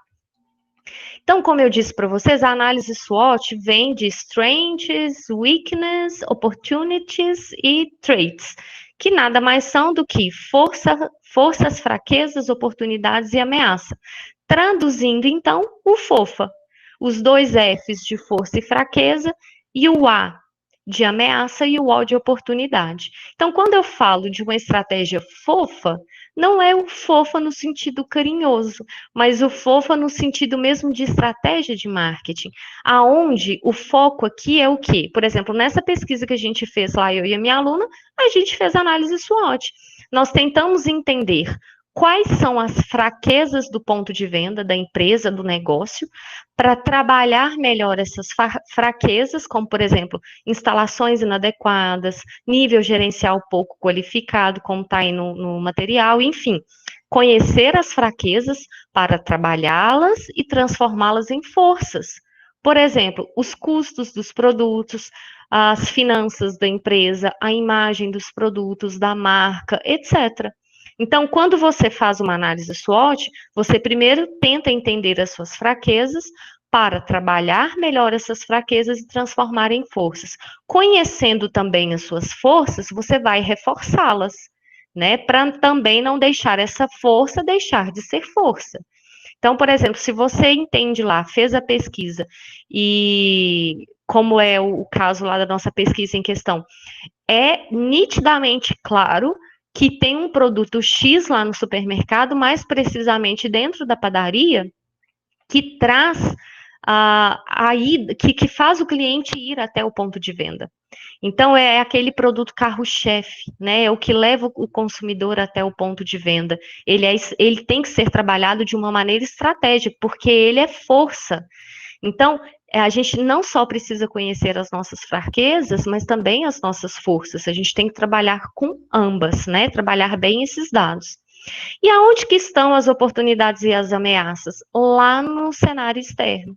Então, como eu disse para vocês, a análise SWOT vem de strengths, weaknesses, opportunities e traits, que nada mais são do que forças, fraquezas, oportunidades e ameaça. Traduzindo, então, o FOFA, os dois Fs de força e fraqueza e o A de ameaça e o O de oportunidade. Então, quando eu falo de uma estratégia fofa, não é o fofa no sentido carinhoso, mas o fofa no sentido mesmo de estratégia de marketing, aonde o foco aqui é o quê? Por exemplo, nessa pesquisa que a gente fez lá, eu e a minha aluna, a gente fez análise SWOT. Nós tentamos entender quais são as fraquezas do ponto de venda da empresa, do negócio, para trabalhar melhor essas fraquezas, como, por exemplo, instalações inadequadas, nível gerencial pouco qualificado, como está aí no material, enfim, conhecer as fraquezas para trabalhá-las e transformá-las em forças, Por exemplo, os custos dos produtos, as finanças da empresa, a imagem dos produtos, da marca, etc. Então, quando você faz uma análise SWOT, você primeiro tenta entender as suas fraquezas para trabalhar melhor essas fraquezas e transformar em forças. Conhecendo também as suas forças, você vai reforçá-las, né? Para também não deixar essa força deixar de ser força. Então, por exemplo, se você entende lá, fez a pesquisa e como é o caso lá da nossa pesquisa em questão, é nitidamente claro que tem um produto X lá no supermercado, mais precisamente dentro da padaria, que traz a ida, que faz o cliente ir até o ponto de venda. Então, é aquele produto carro-chefe, né? É o que leva o consumidor até o ponto de venda. Ele tem que ser trabalhado de uma maneira estratégica, porque ele é força. Então, a gente não só precisa conhecer as nossas fraquezas, mas também as nossas forças. A gente tem que trabalhar com ambas, né? Trabalhar bem esses dados. E aonde que estão as oportunidades e as ameaças? Lá no cenário externo.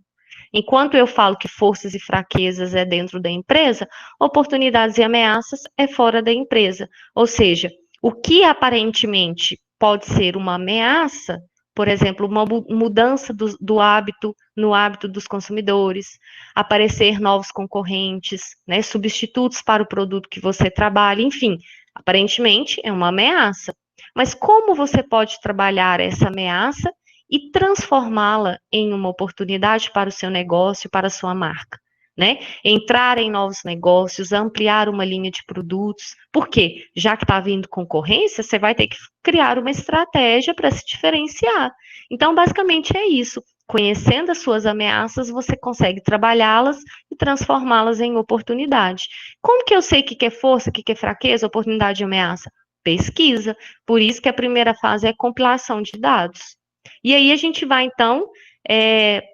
Enquanto eu falo que forças e fraquezas é dentro da empresa, oportunidades e ameaças é fora da empresa. Ou seja, o que aparentemente pode ser uma ameaça, por exemplo, uma mudança do hábito no hábito dos consumidores, aparecer novos concorrentes, né, substitutos para o produto que você trabalha, enfim, aparentemente é uma ameaça. Mas como você pode trabalhar essa ameaça e transformá-la em uma oportunidade para o seu negócio, para a sua marca, né? Entrar em novos negócios, ampliar uma linha de produtos, porque já que está vindo concorrência, você vai ter que criar uma estratégia para se diferenciar. Então, basicamente é isso. Conhecendo as suas ameaças, você consegue trabalhá-las e transformá-las em oportunidade. Como que eu sei o que é força, o que é fraqueza, oportunidade e ameaça? Pesquisa. Por isso que a primeira fase é compilação de dados. E aí a gente vai, então,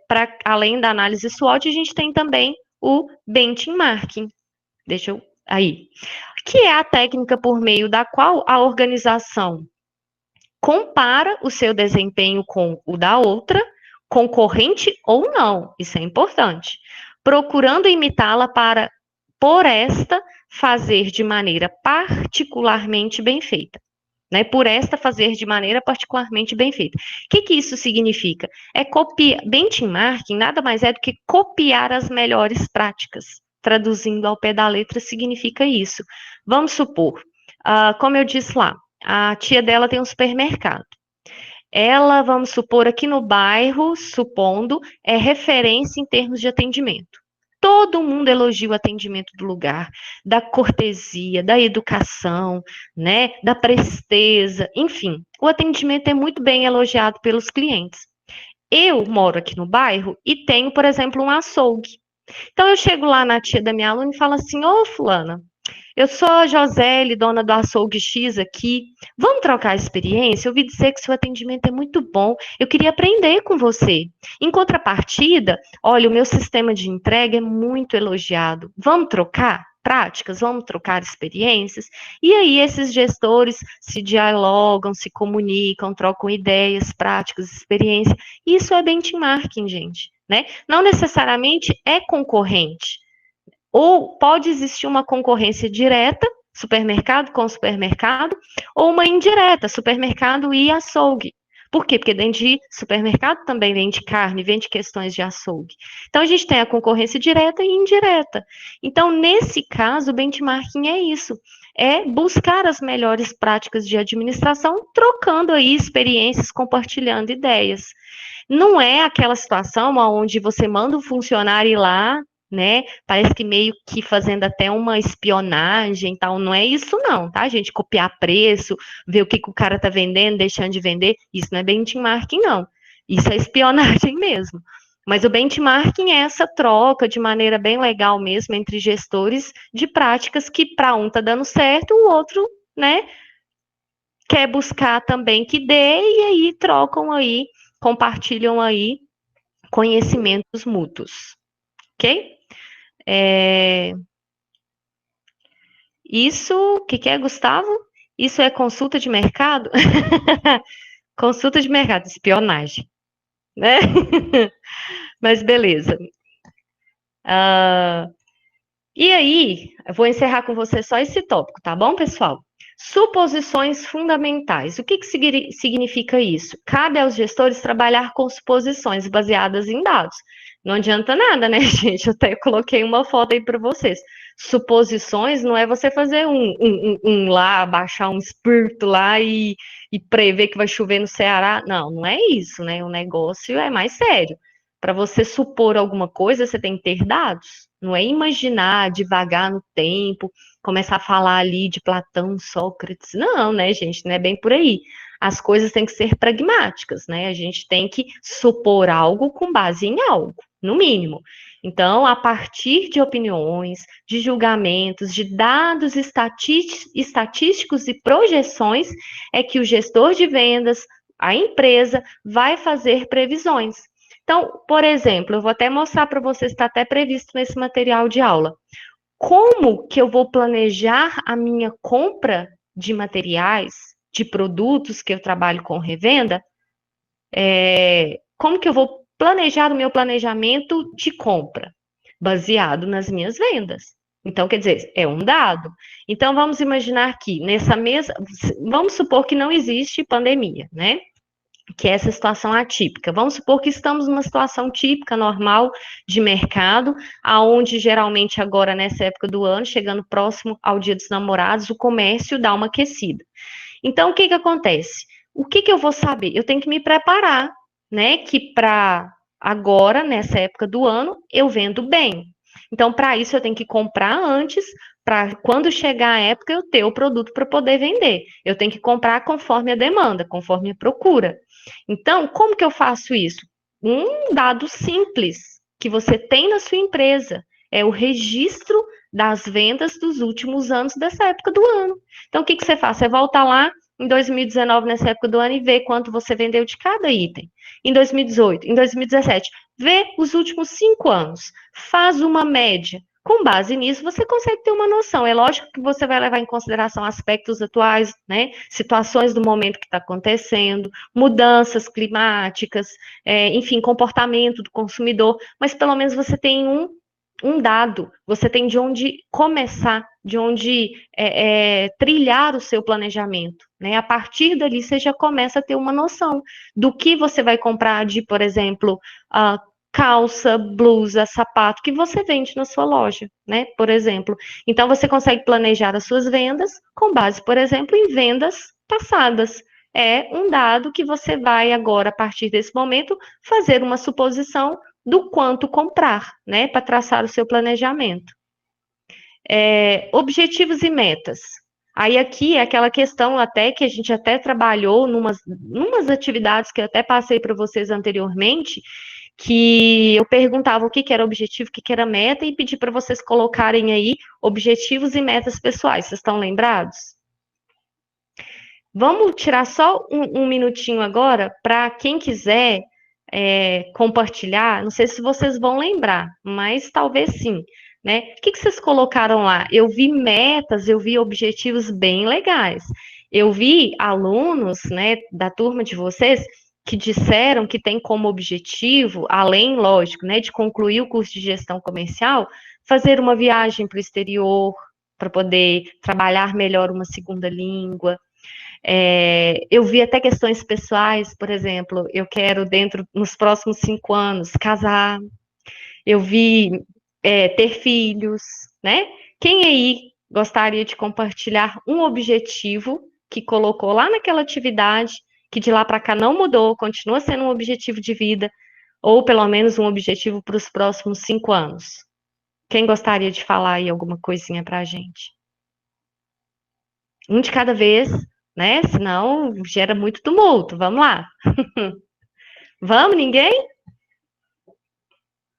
para além da análise SWOT, a gente tem também o benchmarking. Deixa eu. Aí. Que é a técnica por meio da qual a organização compara o seu desempenho com o da outra, concorrente ou não. Isso é importante. Procurando imitá-la para, por esta, fazer de maneira particularmente bem feita. Né, por esta fazer de maneira particularmente bem feita. O que isso significa? É copiar, benchmarking nada mais é do que copiar as melhores práticas. Traduzindo ao pé da letra, significa isso. Vamos supor, como eu disse lá, a tia dela tem um supermercado. Ela, vamos supor, aqui no bairro, supondo, é referência em termos de atendimento. Todo mundo elogia o atendimento do lugar, da cortesia, da educação, né, da presteza, enfim. O atendimento é muito bem elogiado pelos clientes. Eu moro aqui no bairro e tenho, por exemplo, um açougue. Então eu chego lá na tia da minha aluna e falo assim: "Ô, fulana, eu sou a Josele, dona do açougue X aqui. Vamos trocar a experiência? Eu ouvi dizer que seu atendimento é muito bom. Eu queria aprender com você. Em contrapartida, olha, o meu sistema de entrega é muito elogiado. Vamos trocar práticas? Vamos trocar experiências? E aí esses gestores se dialogam, se comunicam, trocam ideias, práticas, experiências. Isso é benchmarking, gente, né? Não necessariamente é concorrente. Ou pode existir uma concorrência direta, supermercado com supermercado, ou uma indireta, supermercado e açougue. Por quê? Porque dentro de supermercado também vende carne, vende questões de açougue. Então, a gente tem a concorrência direta e indireta. Então, nesse caso, o benchmarking é isso. É buscar as melhores práticas de administração, trocando aí experiências, compartilhando ideias. Não é aquela situação onde você manda um funcionário ir lá, né? Parece que meio que fazendo até uma espionagem e tal. Não é isso, não, tá, gente? Copiar preço, ver o que, que o cara tá vendendo, deixando de vender. Isso não é benchmarking, não. Isso é espionagem mesmo. Mas o benchmarking é essa troca de maneira bem legal mesmo entre gestores de práticas que para um tá dando certo, o outro, né, quer buscar também que dê e aí trocam aí, compartilham aí conhecimentos mútuos, ok? Isso, o que é, Gustavo? Isso é consulta de mercado? Consulta de mercado, espionagem, né? Mas beleza. E aí, eu vou encerrar com você só esse tópico, tá bom, pessoal? Suposições fundamentais. O que significa isso? Cabe aos gestores trabalhar com suposições baseadas em dados. Não adianta nada, né, gente? Eu até coloquei uma foto aí para vocês. Suposições não é você fazer um lá, baixar um espírito lá e prever que vai chover no Ceará. Não, não é isso, né? O negócio é mais sério. Para você supor alguma coisa, você tem que ter dados. Não é imaginar devagar no tempo, começar a falar ali de Platão, Sócrates. Não, né, gente? Não é bem por aí. As coisas têm que ser pragmáticas, né? A gente tem que supor algo com base em algo, no mínimo. Então, a partir de opiniões, de julgamentos, de dados estatísticos e projeções, é que o gestor de vendas, a empresa, vai fazer previsões. Então, por exemplo, eu vou até mostrar para vocês, está até previsto nesse material de aula. Como que eu vou planejar a minha compra de materiais, de produtos que eu trabalho com revenda? Como que eu vou planejar o meu planejamento de compra? Baseado nas minhas vendas. Então, quer dizer, é um dado. Então, vamos imaginar que nessa mesa, vamos supor que não existe pandemia, né? Que é essa situação atípica. Vamos supor que estamos numa situação típica, normal, de mercado, aonde geralmente agora, nessa época do ano, chegando próximo ao Dia dos Namorados, o comércio dá uma aquecida. Então, o que que acontece? O que que eu vou saber? Eu tenho que me preparar, né? Que para agora, nessa época do ano, eu vendo bem. Então, para isso, eu tenho que comprar antes, para quando chegar a época eu ter o produto para poder vender. Eu tenho que comprar conforme a demanda, conforme a procura. Então, como que eu faço isso? Um dado simples que você tem na sua empresa é o registro das vendas dos últimos anos dessa época do ano. Então, o que que você faz? Você volta lá em 2019, nessa época do ano, e vê quanto você vendeu de cada item. Em 2018, em 2017, vê os últimos 5 anos. Faz uma média. Com base nisso, você consegue ter uma noção. É lógico que você vai levar em consideração aspectos atuais, né? Situações do momento que está acontecendo, mudanças climáticas, enfim, comportamento do consumidor, mas pelo menos você tem um dado, você tem de onde começar, de onde trilhar o seu planejamento. Né? A partir dali, você já começa a ter uma noção do que você vai comprar de, por exemplo, calça, blusa, sapato, que você vende na sua loja, né? Por exemplo. Então, você consegue planejar as suas vendas com base, por exemplo, em vendas passadas. É um dado que você vai agora, a partir desse momento, fazer uma suposição do quanto comprar, né, para traçar o seu planejamento. Objetivos e metas. Aí aqui é aquela questão até que a gente até trabalhou numas atividades que eu até passei para vocês anteriormente, que eu perguntava o que era objetivo, o que era meta, e pedi para vocês colocarem aí objetivos e metas pessoais. Vocês estão lembrados? Vamos tirar só um minutinho agora para quem quiser compartilhar. Não sei se vocês vão lembrar, mas talvez sim. Né? O que vocês colocaram lá? Eu vi metas, eu vi objetivos bem legais. Eu vi alunos, né, da turma de vocês que disseram que tem como objetivo, além, lógico, né, de concluir o curso de gestão comercial, fazer uma viagem para o exterior para poder trabalhar melhor uma segunda língua. Eu vi até questões pessoais, por exemplo, eu quero nos próximos 5 anos, casar. Eu vi ter filhos, né? Quem aí gostaria de compartilhar um objetivo que colocou lá naquela atividade, que de lá para cá não mudou, continua sendo um objetivo de vida, ou pelo menos um objetivo para os próximos 5 anos? Quem gostaria de falar aí alguma coisinha para a gente? Um de cada vez, né? Senão gera muito tumulto. Vamos lá. Vamos, ninguém?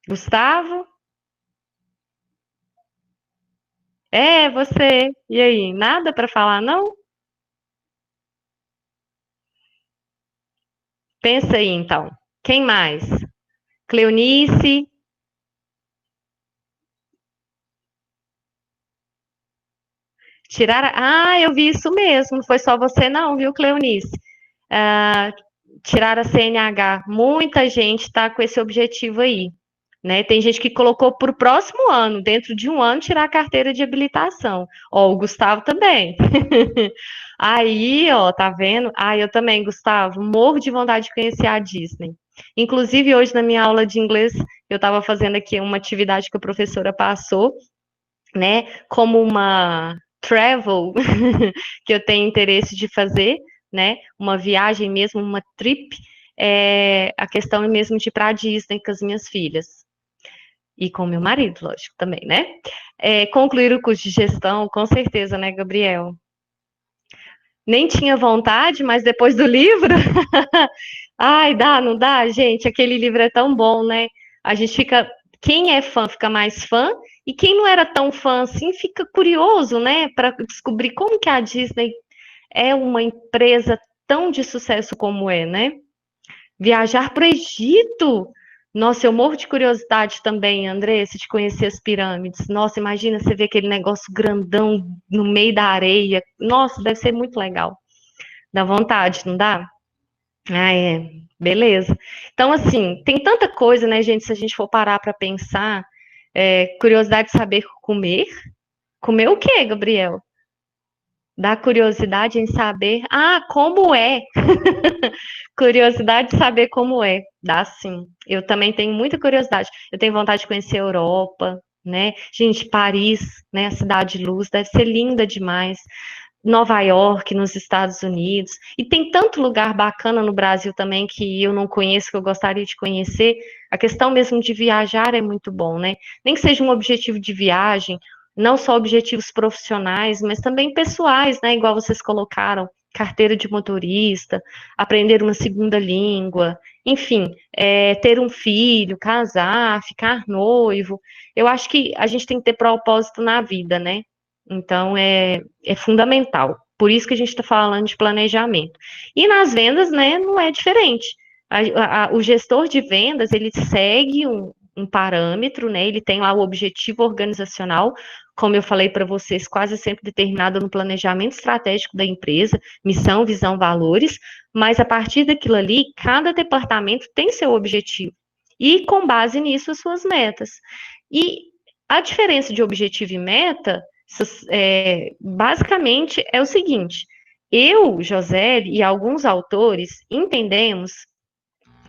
Gustavo? Você. E aí, nada para falar, não? Pensa aí, então. Quem mais? Cleonice? Tirar eu vi isso mesmo. Não foi só você, não, viu, Cleonice? Tirar a CNH. Muita gente está com esse objetivo aí, né? Tem gente que colocou para o próximo ano, dentro de um ano, tirar a carteira de habilitação. Ó, o Gustavo também. Aí, ó, tá vendo? Ah, eu também, Gustavo, morro de vontade de conhecer a Disney. Inclusive, hoje na minha aula de inglês, eu estava fazendo aqui uma atividade que a professora passou, né? Como uma travel que eu tenho interesse de fazer, né? Uma viagem mesmo, uma trip. A questão é mesmo de ir para a Disney com as minhas filhas. E com meu marido, lógico, também, né? Concluir o curso de gestão, com certeza, né, Gabriel? Nem tinha vontade, mas depois do livro. Ai, dá, não dá, gente? Aquele livro é tão bom, né? A gente fica. Quem é fã fica mais fã, e quem não era tão fã assim fica curioso, né? Para descobrir como que a Disney é uma empresa tão de sucesso como é, né? Viajar para o Egito. Nossa, eu morro de curiosidade também, Andressa, de conhecer as pirâmides. Nossa, imagina você ver aquele negócio grandão no meio da areia. Nossa, deve ser muito legal. Dá vontade, não dá? Ah, é. Beleza. Então, assim, tem tanta coisa, né, gente, se a gente for parar para pensar. Curiosidade de saber comer. Comer o quê, Gabriel? Dá curiosidade em saber. Ah, como é? Curiosidade de saber como é. Dá sim. Eu também tenho muita curiosidade. Eu tenho vontade de conhecer a Europa, né? Gente, Paris, né? A Cidade de Luz, deve ser linda demais. Nova York, nos Estados Unidos. E tem tanto lugar bacana no Brasil também que eu não conheço, que eu gostaria de conhecer. A questão mesmo de viajar é muito bom, né? Nem que seja um objetivo de viagem, não só objetivos profissionais, mas também pessoais, né? Igual vocês colocaram, carteira de motorista, aprender uma segunda língua, enfim, ter um filho, casar, ficar noivo. Eu acho que a gente tem que ter propósito na vida, né? Então, é fundamental. Por isso que a gente está falando de planejamento. E nas vendas, né, não é diferente. O gestor de vendas, ele segue um parâmetro, né, ele tem lá o objetivo organizacional, como eu falei para vocês, quase sempre determinado no planejamento estratégico da empresa, missão, visão, valores, mas a partir daquilo ali, cada departamento tem seu objetivo. E com base nisso, as suas metas. E a diferença de objetivo e meta basicamente é o seguinte: eu, José e alguns autores entendemos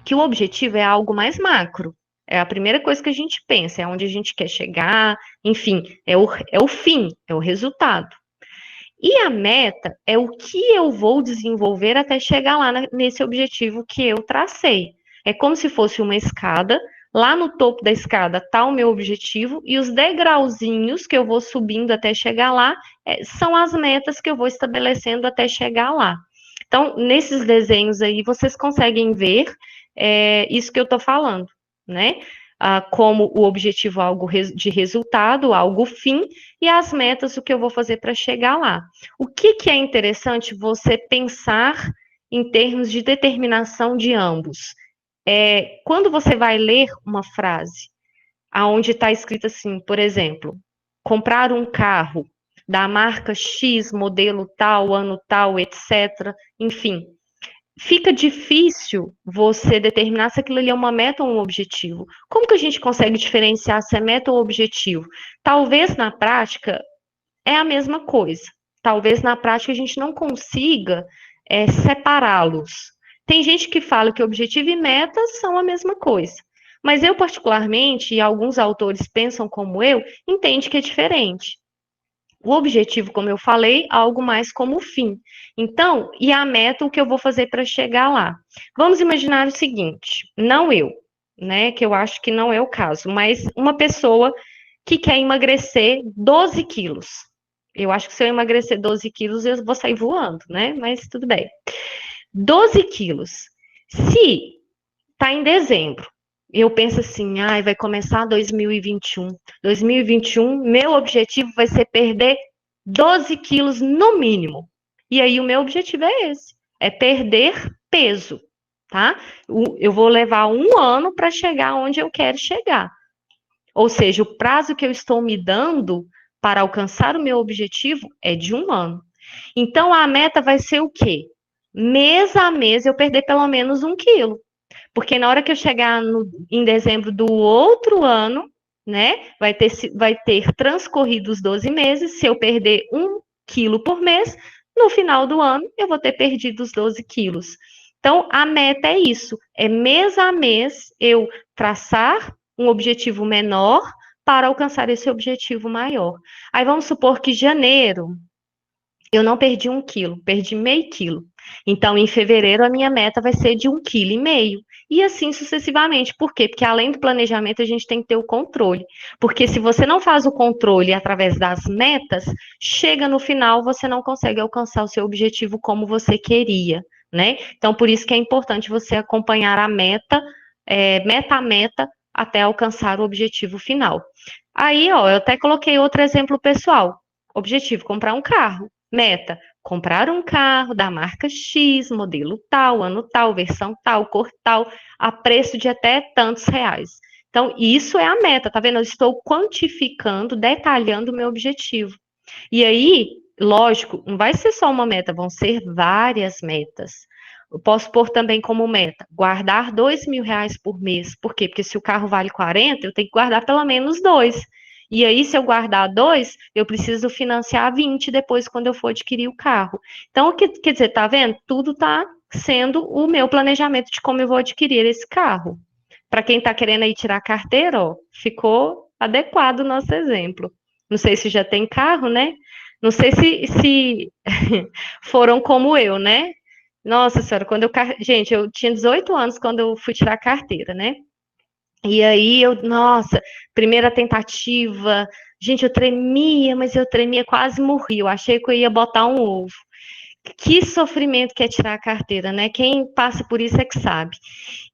que o objetivo é algo mais macro. É a primeira coisa que a gente pensa, é onde a gente quer chegar, enfim, é o fim, é o resultado. E a meta é o que eu vou desenvolver até chegar lá nesse objetivo que eu tracei. É como se fosse uma escada. Lá no topo da escada está o meu objetivo e os degrauzinhos que eu vou subindo até chegar lá são as metas que eu vou estabelecendo até chegar lá. Então, nesses desenhos aí, vocês conseguem ver isso que eu estou falando, né? Como o objetivo algo de resultado, algo fim, e as metas, o que eu vou fazer para chegar lá. O que é interessante você pensar em termos de determinação de ambos? Quando você vai ler uma frase, aonde está escrito assim, por exemplo, comprar um carro da marca X, modelo tal, ano tal, etc. Enfim, fica difícil você determinar se aquilo ali é uma meta ou um objetivo. Como que a gente consegue diferenciar se é meta ou objetivo? Talvez na prática é a mesma coisa. Talvez na prática a gente não consiga separá-los. Tem gente que fala que objetivo e meta são a mesma coisa. Mas eu, particularmente, e alguns autores pensam como eu, entende que é diferente. O objetivo, como eu falei, algo mais como o fim. Então, e a meta, o que eu vou fazer para chegar lá? Vamos imaginar o seguinte: não eu, né? Que eu acho que não é o caso, mas uma pessoa que quer emagrecer 12 quilos. Eu acho que se eu emagrecer 12 quilos, eu vou sair voando, né? Mas tudo bem. 12 quilos. Se tá em dezembro, eu penso assim, vai começar 2021. 2021, meu objetivo vai ser perder 12 quilos no mínimo. E aí o meu objetivo é esse, é perder peso, tá? Eu vou levar um ano para chegar onde eu quero chegar. Ou seja, o prazo que eu estou me dando para alcançar o meu objetivo é de um ano. Então, a meta vai ser o quê? Mês a mês eu perder pelo menos 1 quilo. Porque na hora que eu chegar em dezembro do outro ano, né, vai ter transcorrido os 12 meses, se eu perder 1 quilo por mês, no final do ano eu vou ter perdido os 12 quilos. Então, a meta é isso, é mês a mês eu traçar um objetivo menor para alcançar esse objetivo maior. Aí vamos supor que janeiro eu não perdi 1 quilo, perdi meio quilo. Então, em fevereiro, a minha meta vai ser de 1,5 kg. E assim sucessivamente. Por quê? Porque além do planejamento, a gente tem que ter o controle. Porque se você não faz o controle através das metas, chega no final, você não consegue alcançar o seu objetivo como você queria, né? Então, por isso que é importante você acompanhar a meta, meta a meta, até alcançar o objetivo final. Aí, ó, eu até coloquei outro exemplo pessoal. Objetivo, comprar um carro. Meta: comprar um carro da marca X, modelo tal, ano tal, versão tal, cor tal, a preço de até tantos reais. Então, isso é a meta, tá vendo? Eu estou quantificando, detalhando o meu objetivo. E aí, lógico, não vai ser só uma meta, vão ser várias metas. Eu posso pôr também como meta, guardar R$ 2.000 por mês. Por quê? Porque se o carro vale 40, eu tenho que guardar pelo menos dois. E aí, se eu guardar dois, eu preciso financiar 20 depois, quando eu for adquirir o carro. Então, quer dizer, tá vendo? Tudo tá sendo o meu planejamento de como eu vou adquirir esse carro. Para quem está querendo aí tirar carteira, ó, ficou adequado o nosso exemplo. Não sei se já tem carro, né? Não sei se foram como eu, né? Nossa senhora, gente, eu tinha 18 anos quando eu fui tirar a carteira, né? E aí nossa, primeira tentativa, gente, eu tremia, mas eu tremia, quase morri. Eu achei que eu ia botar um ovo. Que sofrimento que é tirar a carteira, né? Quem passa por isso é que sabe.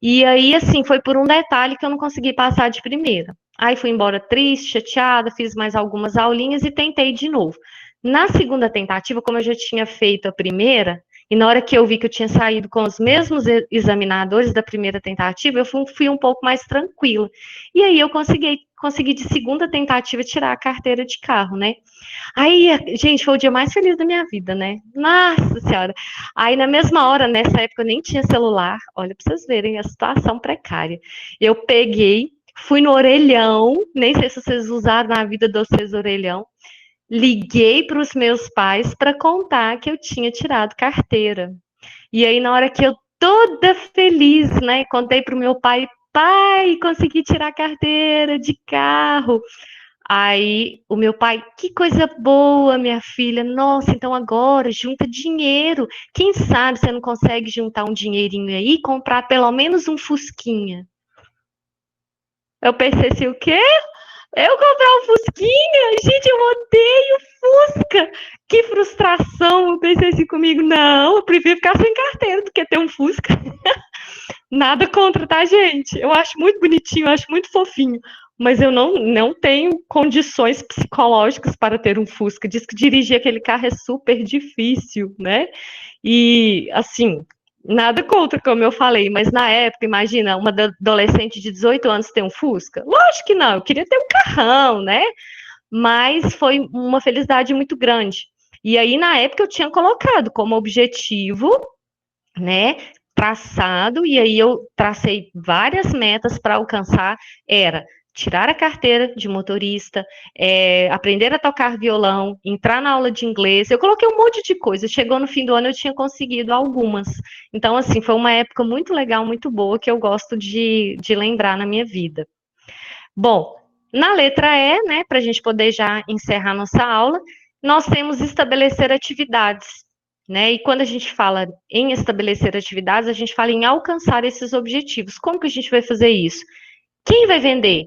E aí, assim, foi por um detalhe que eu não consegui passar de primeira. Aí fui embora triste, chateada, fiz mais algumas aulinhas e tentei de novo. Na segunda tentativa, como eu já tinha feito a primeira, e na hora que eu vi que eu tinha saído com os mesmos examinadores da primeira tentativa, eu fui um pouco mais tranquila. E aí eu consegui de segunda tentativa tirar a carteira de carro, né? Aí, gente, foi o dia mais feliz da minha vida, né? Nossa Senhora. Aí, na mesma hora, nessa época, eu nem tinha celular. Olha, pra vocês verem a situação precária. Eu peguei, fui no orelhão, nem sei se vocês usaram na vida de vocês orelhão. Liguei para os meus pais para contar que eu tinha tirado carteira. E aí, na hora que eu toda feliz, né, contei para o meu pai: pai, consegui tirar carteira de carro. Aí o meu pai: que coisa boa, minha filha. Nossa, então agora junta dinheiro. Quem sabe você não consegue juntar um dinheirinho aí e comprar pelo menos um fusquinha. Eu pensei assim: o quê? Eu comprar um fusquinha? Gente, eu odeio Fusca. Que frustração. Eu pensei assim comigo: não, eu prefiro ficar sem carteira do que ter um Fusca. Nada contra, tá, gente? Eu acho muito bonitinho, eu acho muito fofinho. Mas eu não tenho condições psicológicas para ter um Fusca. Diz que dirigir aquele carro é super difícil, né? E, assim, nada contra, como eu falei, mas na época, imagina, uma adolescente de 18 anos ter um Fusca? Lógico que não, eu queria ter um carrão, né? Mas foi uma felicidade muito grande. E aí, na época, eu tinha colocado como objetivo, né, traçado, e aí eu tracei várias metas para alcançar, era tirar a carteira de motorista, aprender a tocar violão, entrar na aula de inglês, eu coloquei um monte de coisa, chegou no fim do ano eu tinha conseguido algumas, então assim, foi uma época muito legal, muito boa, que eu gosto de lembrar na minha vida. Bom, na letra E, né, para a gente poder já encerrar nossa aula, nós temos estabelecer atividades, né? E quando a gente fala em estabelecer atividades, a gente fala em alcançar esses objetivos. Como que a gente vai fazer isso? Quem vai vender?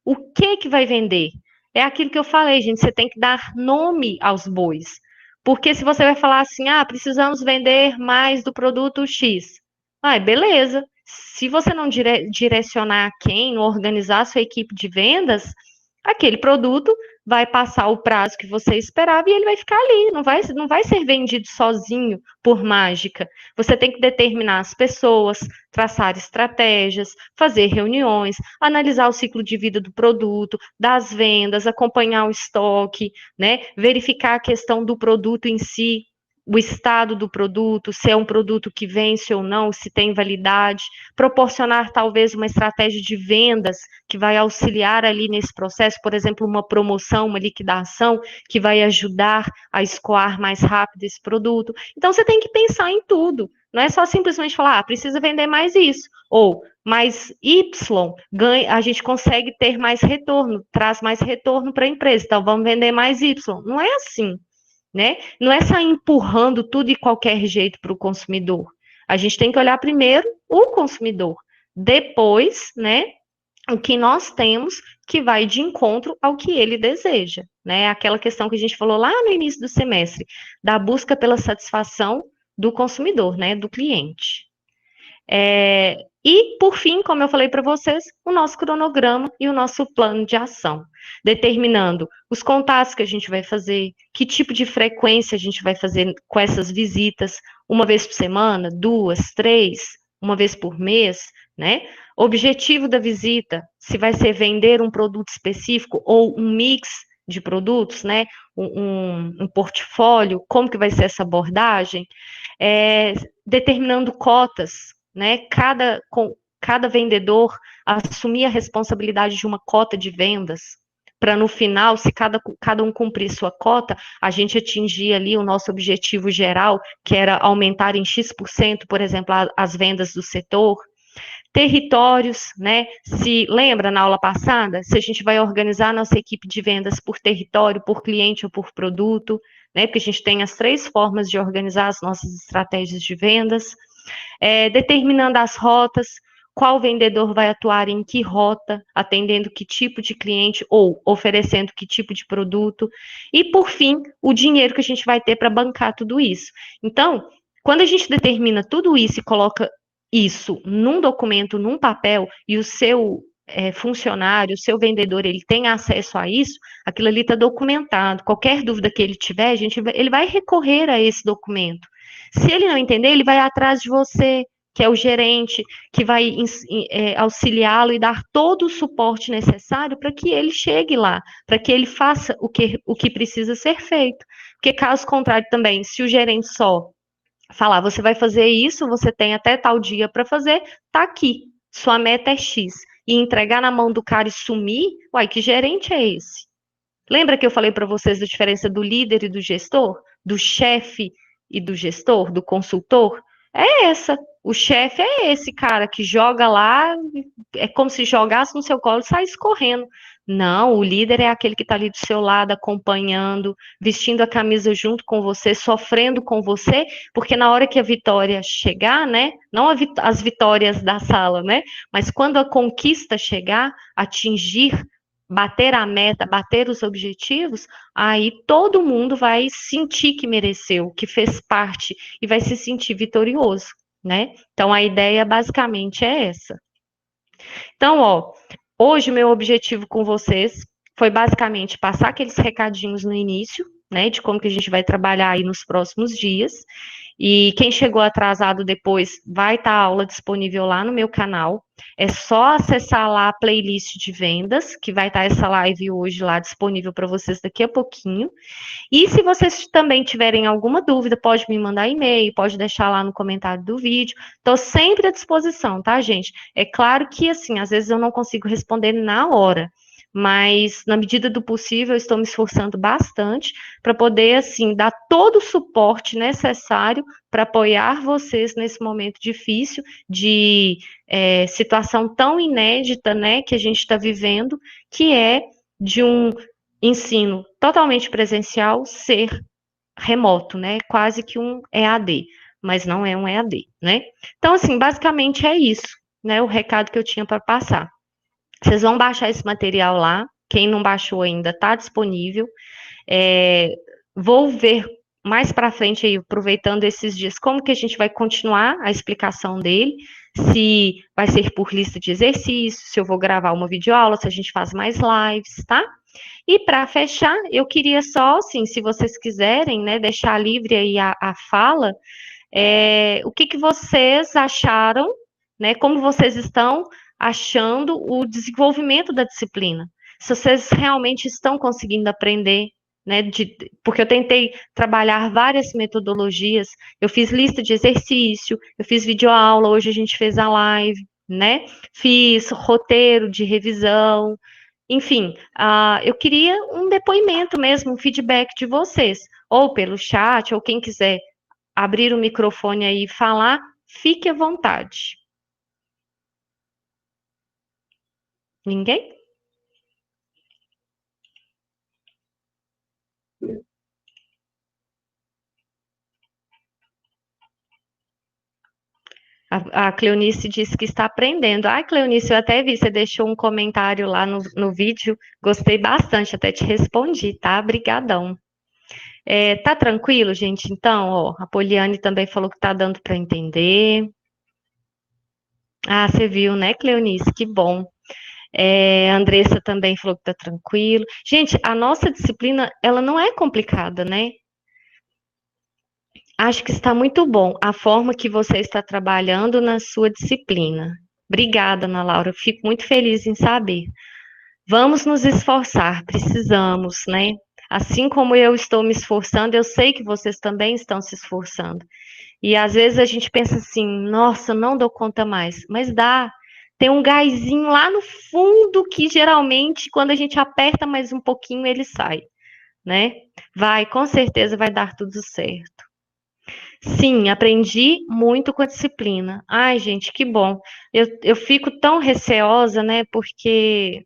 O que que vai vender? É aquilo que eu falei, gente, você tem que dar nome aos bois. Porque se você vai falar assim, precisamos vender mais do produto X. Beleza. Se você não direcionar quem, não organizar a sua equipe de vendas, aquele produto vai passar o prazo que você esperava e ele vai ficar ali, não vai ser vendido sozinho por mágica. Você tem que determinar as pessoas, traçar estratégias, fazer reuniões, analisar o ciclo de vida do produto, das vendas, acompanhar o estoque, né? Verificar a questão do produto em si. o estado do produto, se é um produto que vence ou não, se tem validade, proporcionar talvez uma estratégia de vendas que vai auxiliar ali nesse processo, por exemplo, uma promoção, uma liquidação que vai ajudar a escoar mais rápido esse produto. Então você tem que pensar em tudo. Não é só simplesmente falar, precisa vender mais isso, ou mais Y, ganha, a gente consegue ter mais retorno, traz mais retorno para a empresa, então vamos vender mais Y. Não é assim, né? Não é sair empurrando tudo de qualquer jeito para o consumidor. A gente tem que olhar primeiro o consumidor, depois, né, o que nós temos que vai de encontro ao que ele deseja, né? Aquela questão que a gente falou lá no início do semestre, da busca pela satisfação do consumidor, né, do cliente. E, por fim, como eu falei para vocês, o nosso cronograma e o nosso plano de ação, determinando os contatos que a gente vai fazer, que tipo de frequência a gente vai fazer com essas visitas, uma vez por semana, duas, três, uma vez por mês, né? Objetivo da visita, se vai ser vender um produto específico ou um mix de produtos, né? Um portfólio, como que vai ser essa abordagem, determinando cotas, né? Cada vendedor assumir a responsabilidade de uma cota de vendas, para no final, se cada um cumprir sua cota, a gente atingir ali o nosso objetivo geral, que era aumentar em X%, por exemplo, as vendas do setor. Territórios, né? Se lembra na aula passada, se a gente vai organizar a nossa equipe de vendas por território, por cliente ou por produto, né? Porque a gente tem as 3 formas de organizar as nossas estratégias de vendas, determinando as rotas, qual vendedor vai atuar em que rota, atendendo que tipo de cliente ou oferecendo que tipo de produto, e por fim, o dinheiro que a gente vai ter para bancar tudo isso. Então, quando a gente determina tudo isso e coloca isso num documento, num papel, e o seu funcionário, o seu vendedor, ele tem acesso a isso, aquilo ali está documentado. Qualquer dúvida que ele tiver, ele vai recorrer a esse documento. Se ele não entender, ele vai atrás de você, que é o gerente, que vai auxiliá-lo e dar todo o suporte necessário para que ele chegue lá, para que ele faça o que precisa ser feito. Porque caso contrário também, se o gerente só falar, você vai fazer isso, você tem até tal dia para fazer, tá aqui, sua meta é X, e entregar na mão do cara e sumir, uai, que gerente é esse? Lembra que eu falei para vocês da diferença do líder e do gestor? Do chefe e do gestor, do consultor? É essa. O chefe é esse cara que joga lá, é como se jogasse no seu colo e saísse correndo. Não, o líder é aquele que está ali do seu lado, acompanhando, vestindo a camisa junto com você, sofrendo com você, porque na hora que a vitória chegar, né? Não as vitórias da sala, né? Mas quando a conquista chegar, atingir, bater a meta, bater os objetivos, aí todo mundo vai sentir que mereceu, que fez parte e vai se sentir vitorioso, né? Então a ideia basicamente é essa. Então, ó, hoje meu objetivo com vocês foi basicamente passar aqueles recadinhos no início, né, de como que a gente vai trabalhar aí nos próximos dias. E quem chegou atrasado depois, vai estar a aula disponível lá no meu canal. É só acessar lá a playlist de vendas, que vai estar essa live hoje lá disponível para vocês daqui a pouquinho. E se vocês também tiverem alguma dúvida, pode me mandar e-mail, pode deixar lá no comentário do vídeo. Estou sempre à disposição, tá, gente? É claro que, assim, às vezes eu não consigo responder na hora, mas na medida do possível eu estou me esforçando bastante para poder, assim, dar todo o suporte necessário para apoiar vocês nesse momento difícil de situação tão inédita, né, que a gente está vivendo, que é de um ensino totalmente presencial ser remoto, né? Quase que um EAD, mas não é um EAD, né? Então, assim, basicamente é isso, né? O recado que eu tinha para passar. Vocês vão baixar esse material lá. Quem não baixou ainda está disponível. Vou ver mais para frente aí, aproveitando esses dias, como que a gente vai continuar a explicação dele, se vai ser por lista de exercícios, se eu vou gravar uma videoaula, se a gente faz mais lives, tá? E para fechar, eu queria só, assim, se vocês quiserem, né, deixar livre aí a fala, o que vocês acharam, né, como vocês estão achando o desenvolvimento da disciplina. Se vocês realmente estão conseguindo aprender, né? Porque eu tentei trabalhar várias metodologias, eu fiz lista de exercício, eu fiz videoaula, hoje a gente fez a live, né? Fiz roteiro de revisão, enfim, eu queria um depoimento mesmo, um feedback de vocês, ou pelo chat, ou quem quiser abrir o microfone aí e falar, fique à vontade. Ninguém? A Cleonice disse que está aprendendo. Ah, Cleonice, eu até vi, você deixou um comentário lá no vídeo, gostei bastante, até te respondi, tá? Brigadão. Tá tranquilo, gente? Então, ó, a Poliane também falou que tá dando para entender. Ah, você viu, né, Cleonice? Que bom. A Andressa também falou que tá tranquilo. Gente, a nossa disciplina, ela não é complicada, né? Acho que está muito bom a forma que você está trabalhando na sua disciplina. Obrigada, Ana Laura. Fico muito feliz em saber. Vamos nos esforçar, precisamos, né? Assim como eu estou me esforçando, eu sei que vocês também estão se esforçando. E às vezes a gente pensa assim, nossa, não dou conta mais, mas dá. Tem um gásinho lá no fundo que geralmente, quando a gente aperta mais um pouquinho, ele sai, né? Vai, com certeza vai dar tudo certo. Sim, aprendi muito com a disciplina. Ai, gente, que bom. Eu fico tão receosa, né? Porque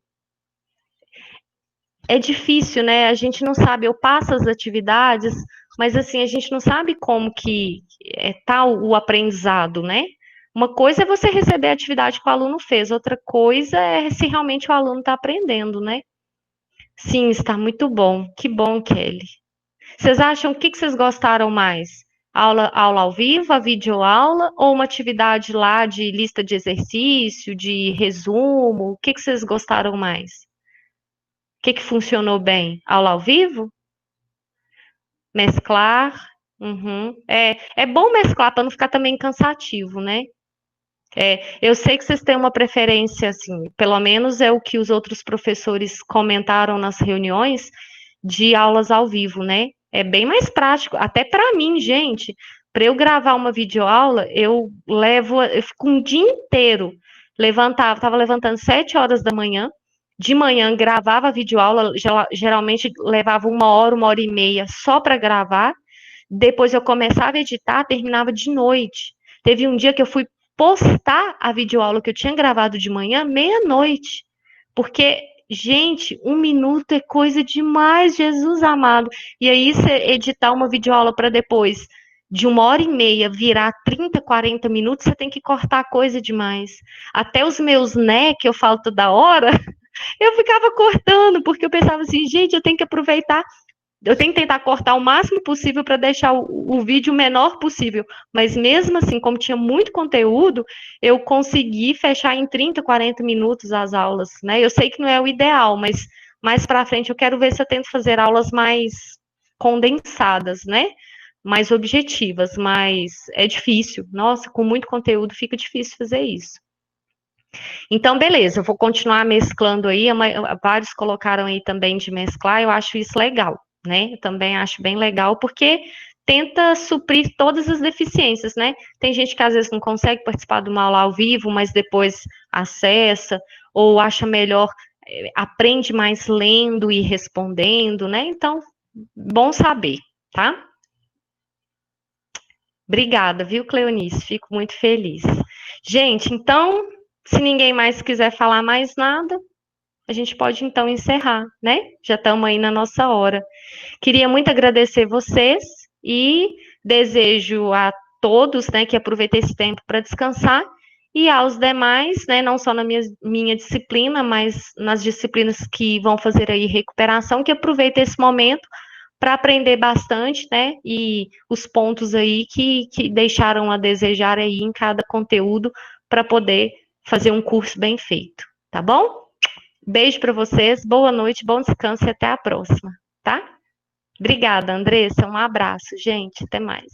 é difícil, né? A gente não sabe, eu passo as atividades, mas assim, a gente não sabe como que é tal o aprendizado, né? Uma coisa é você receber a atividade que o aluno fez, outra coisa é se realmente o aluno está aprendendo, né? Sim, está muito bom. Que bom, Kelly. Vocês acham o que vocês gostaram mais? Aula ao vivo, a videoaula ou uma atividade lá de lista de exercício, de resumo? O que vocês gostaram mais? O que funcionou bem? Aula ao vivo? Mesclar? Uhum. É bom mesclar para não ficar também cansativo, né? Eu sei que vocês têm uma preferência, assim, pelo menos é o que os outros professores comentaram nas reuniões de aulas ao vivo, né? É bem mais prático, até para mim, gente. Para eu gravar uma videoaula, eu fico um dia inteiro estava levantando 7 horas da manhã, de manhã gravava a videoaula, geralmente levava 1 hora, 1 hora e meia só para gravar. Depois eu começava a editar, terminava de noite. Teve um dia que eu fui postar a videoaula que eu tinha gravado de manhã, meia-noite. Porque, gente, 1 minuto é coisa demais, Jesus amado. E aí, você editar uma videoaula para depois de 1 hora e meia virar 30, 40 minutos, você tem que cortar coisa demais. Até os meus né, que eu falo toda hora, eu ficava cortando, porque eu pensava assim, gente, eu tenho que aproveitar, eu tenho que tentar cortar o máximo possível para deixar o vídeo o menor possível. Mas mesmo assim, como tinha muito conteúdo, eu consegui fechar em 30, 40 minutos as aulas, né? Eu sei que não é o ideal, mas mais para frente eu quero ver se eu tento fazer aulas mais condensadas, né? Mais objetivas, mas é difícil. Nossa, com muito conteúdo fica difícil fazer isso. Então, beleza, eu vou continuar mesclando aí. Vários colocaram aí também de mesclar, eu acho isso legal, né? Eu também acho bem legal, porque tenta suprir todas as deficiências, né? Tem gente que às vezes não consegue participar de uma aula ao vivo, mas depois acessa, ou acha melhor, aprende mais lendo e respondendo, né? Então, bom saber, tá? Obrigada, viu, Cleonice? Fico muito feliz. Gente, então, se ninguém mais quiser falar mais nada, a gente pode então encerrar, né? Já estamos aí na nossa hora. Queria muito agradecer vocês e desejo a todos, né, que aproveitem esse tempo para descansar e aos demais, né, não só na minha disciplina, mas nas disciplinas que vão fazer aí recuperação, que aproveitem esse momento para aprender bastante, né? E os pontos aí que deixaram a desejar aí em cada conteúdo para poder fazer um curso bem feito, tá bom? Beijo para vocês, boa noite, bom descanso e até a próxima, tá? Obrigada, Andressa. Um abraço, gente. Até mais.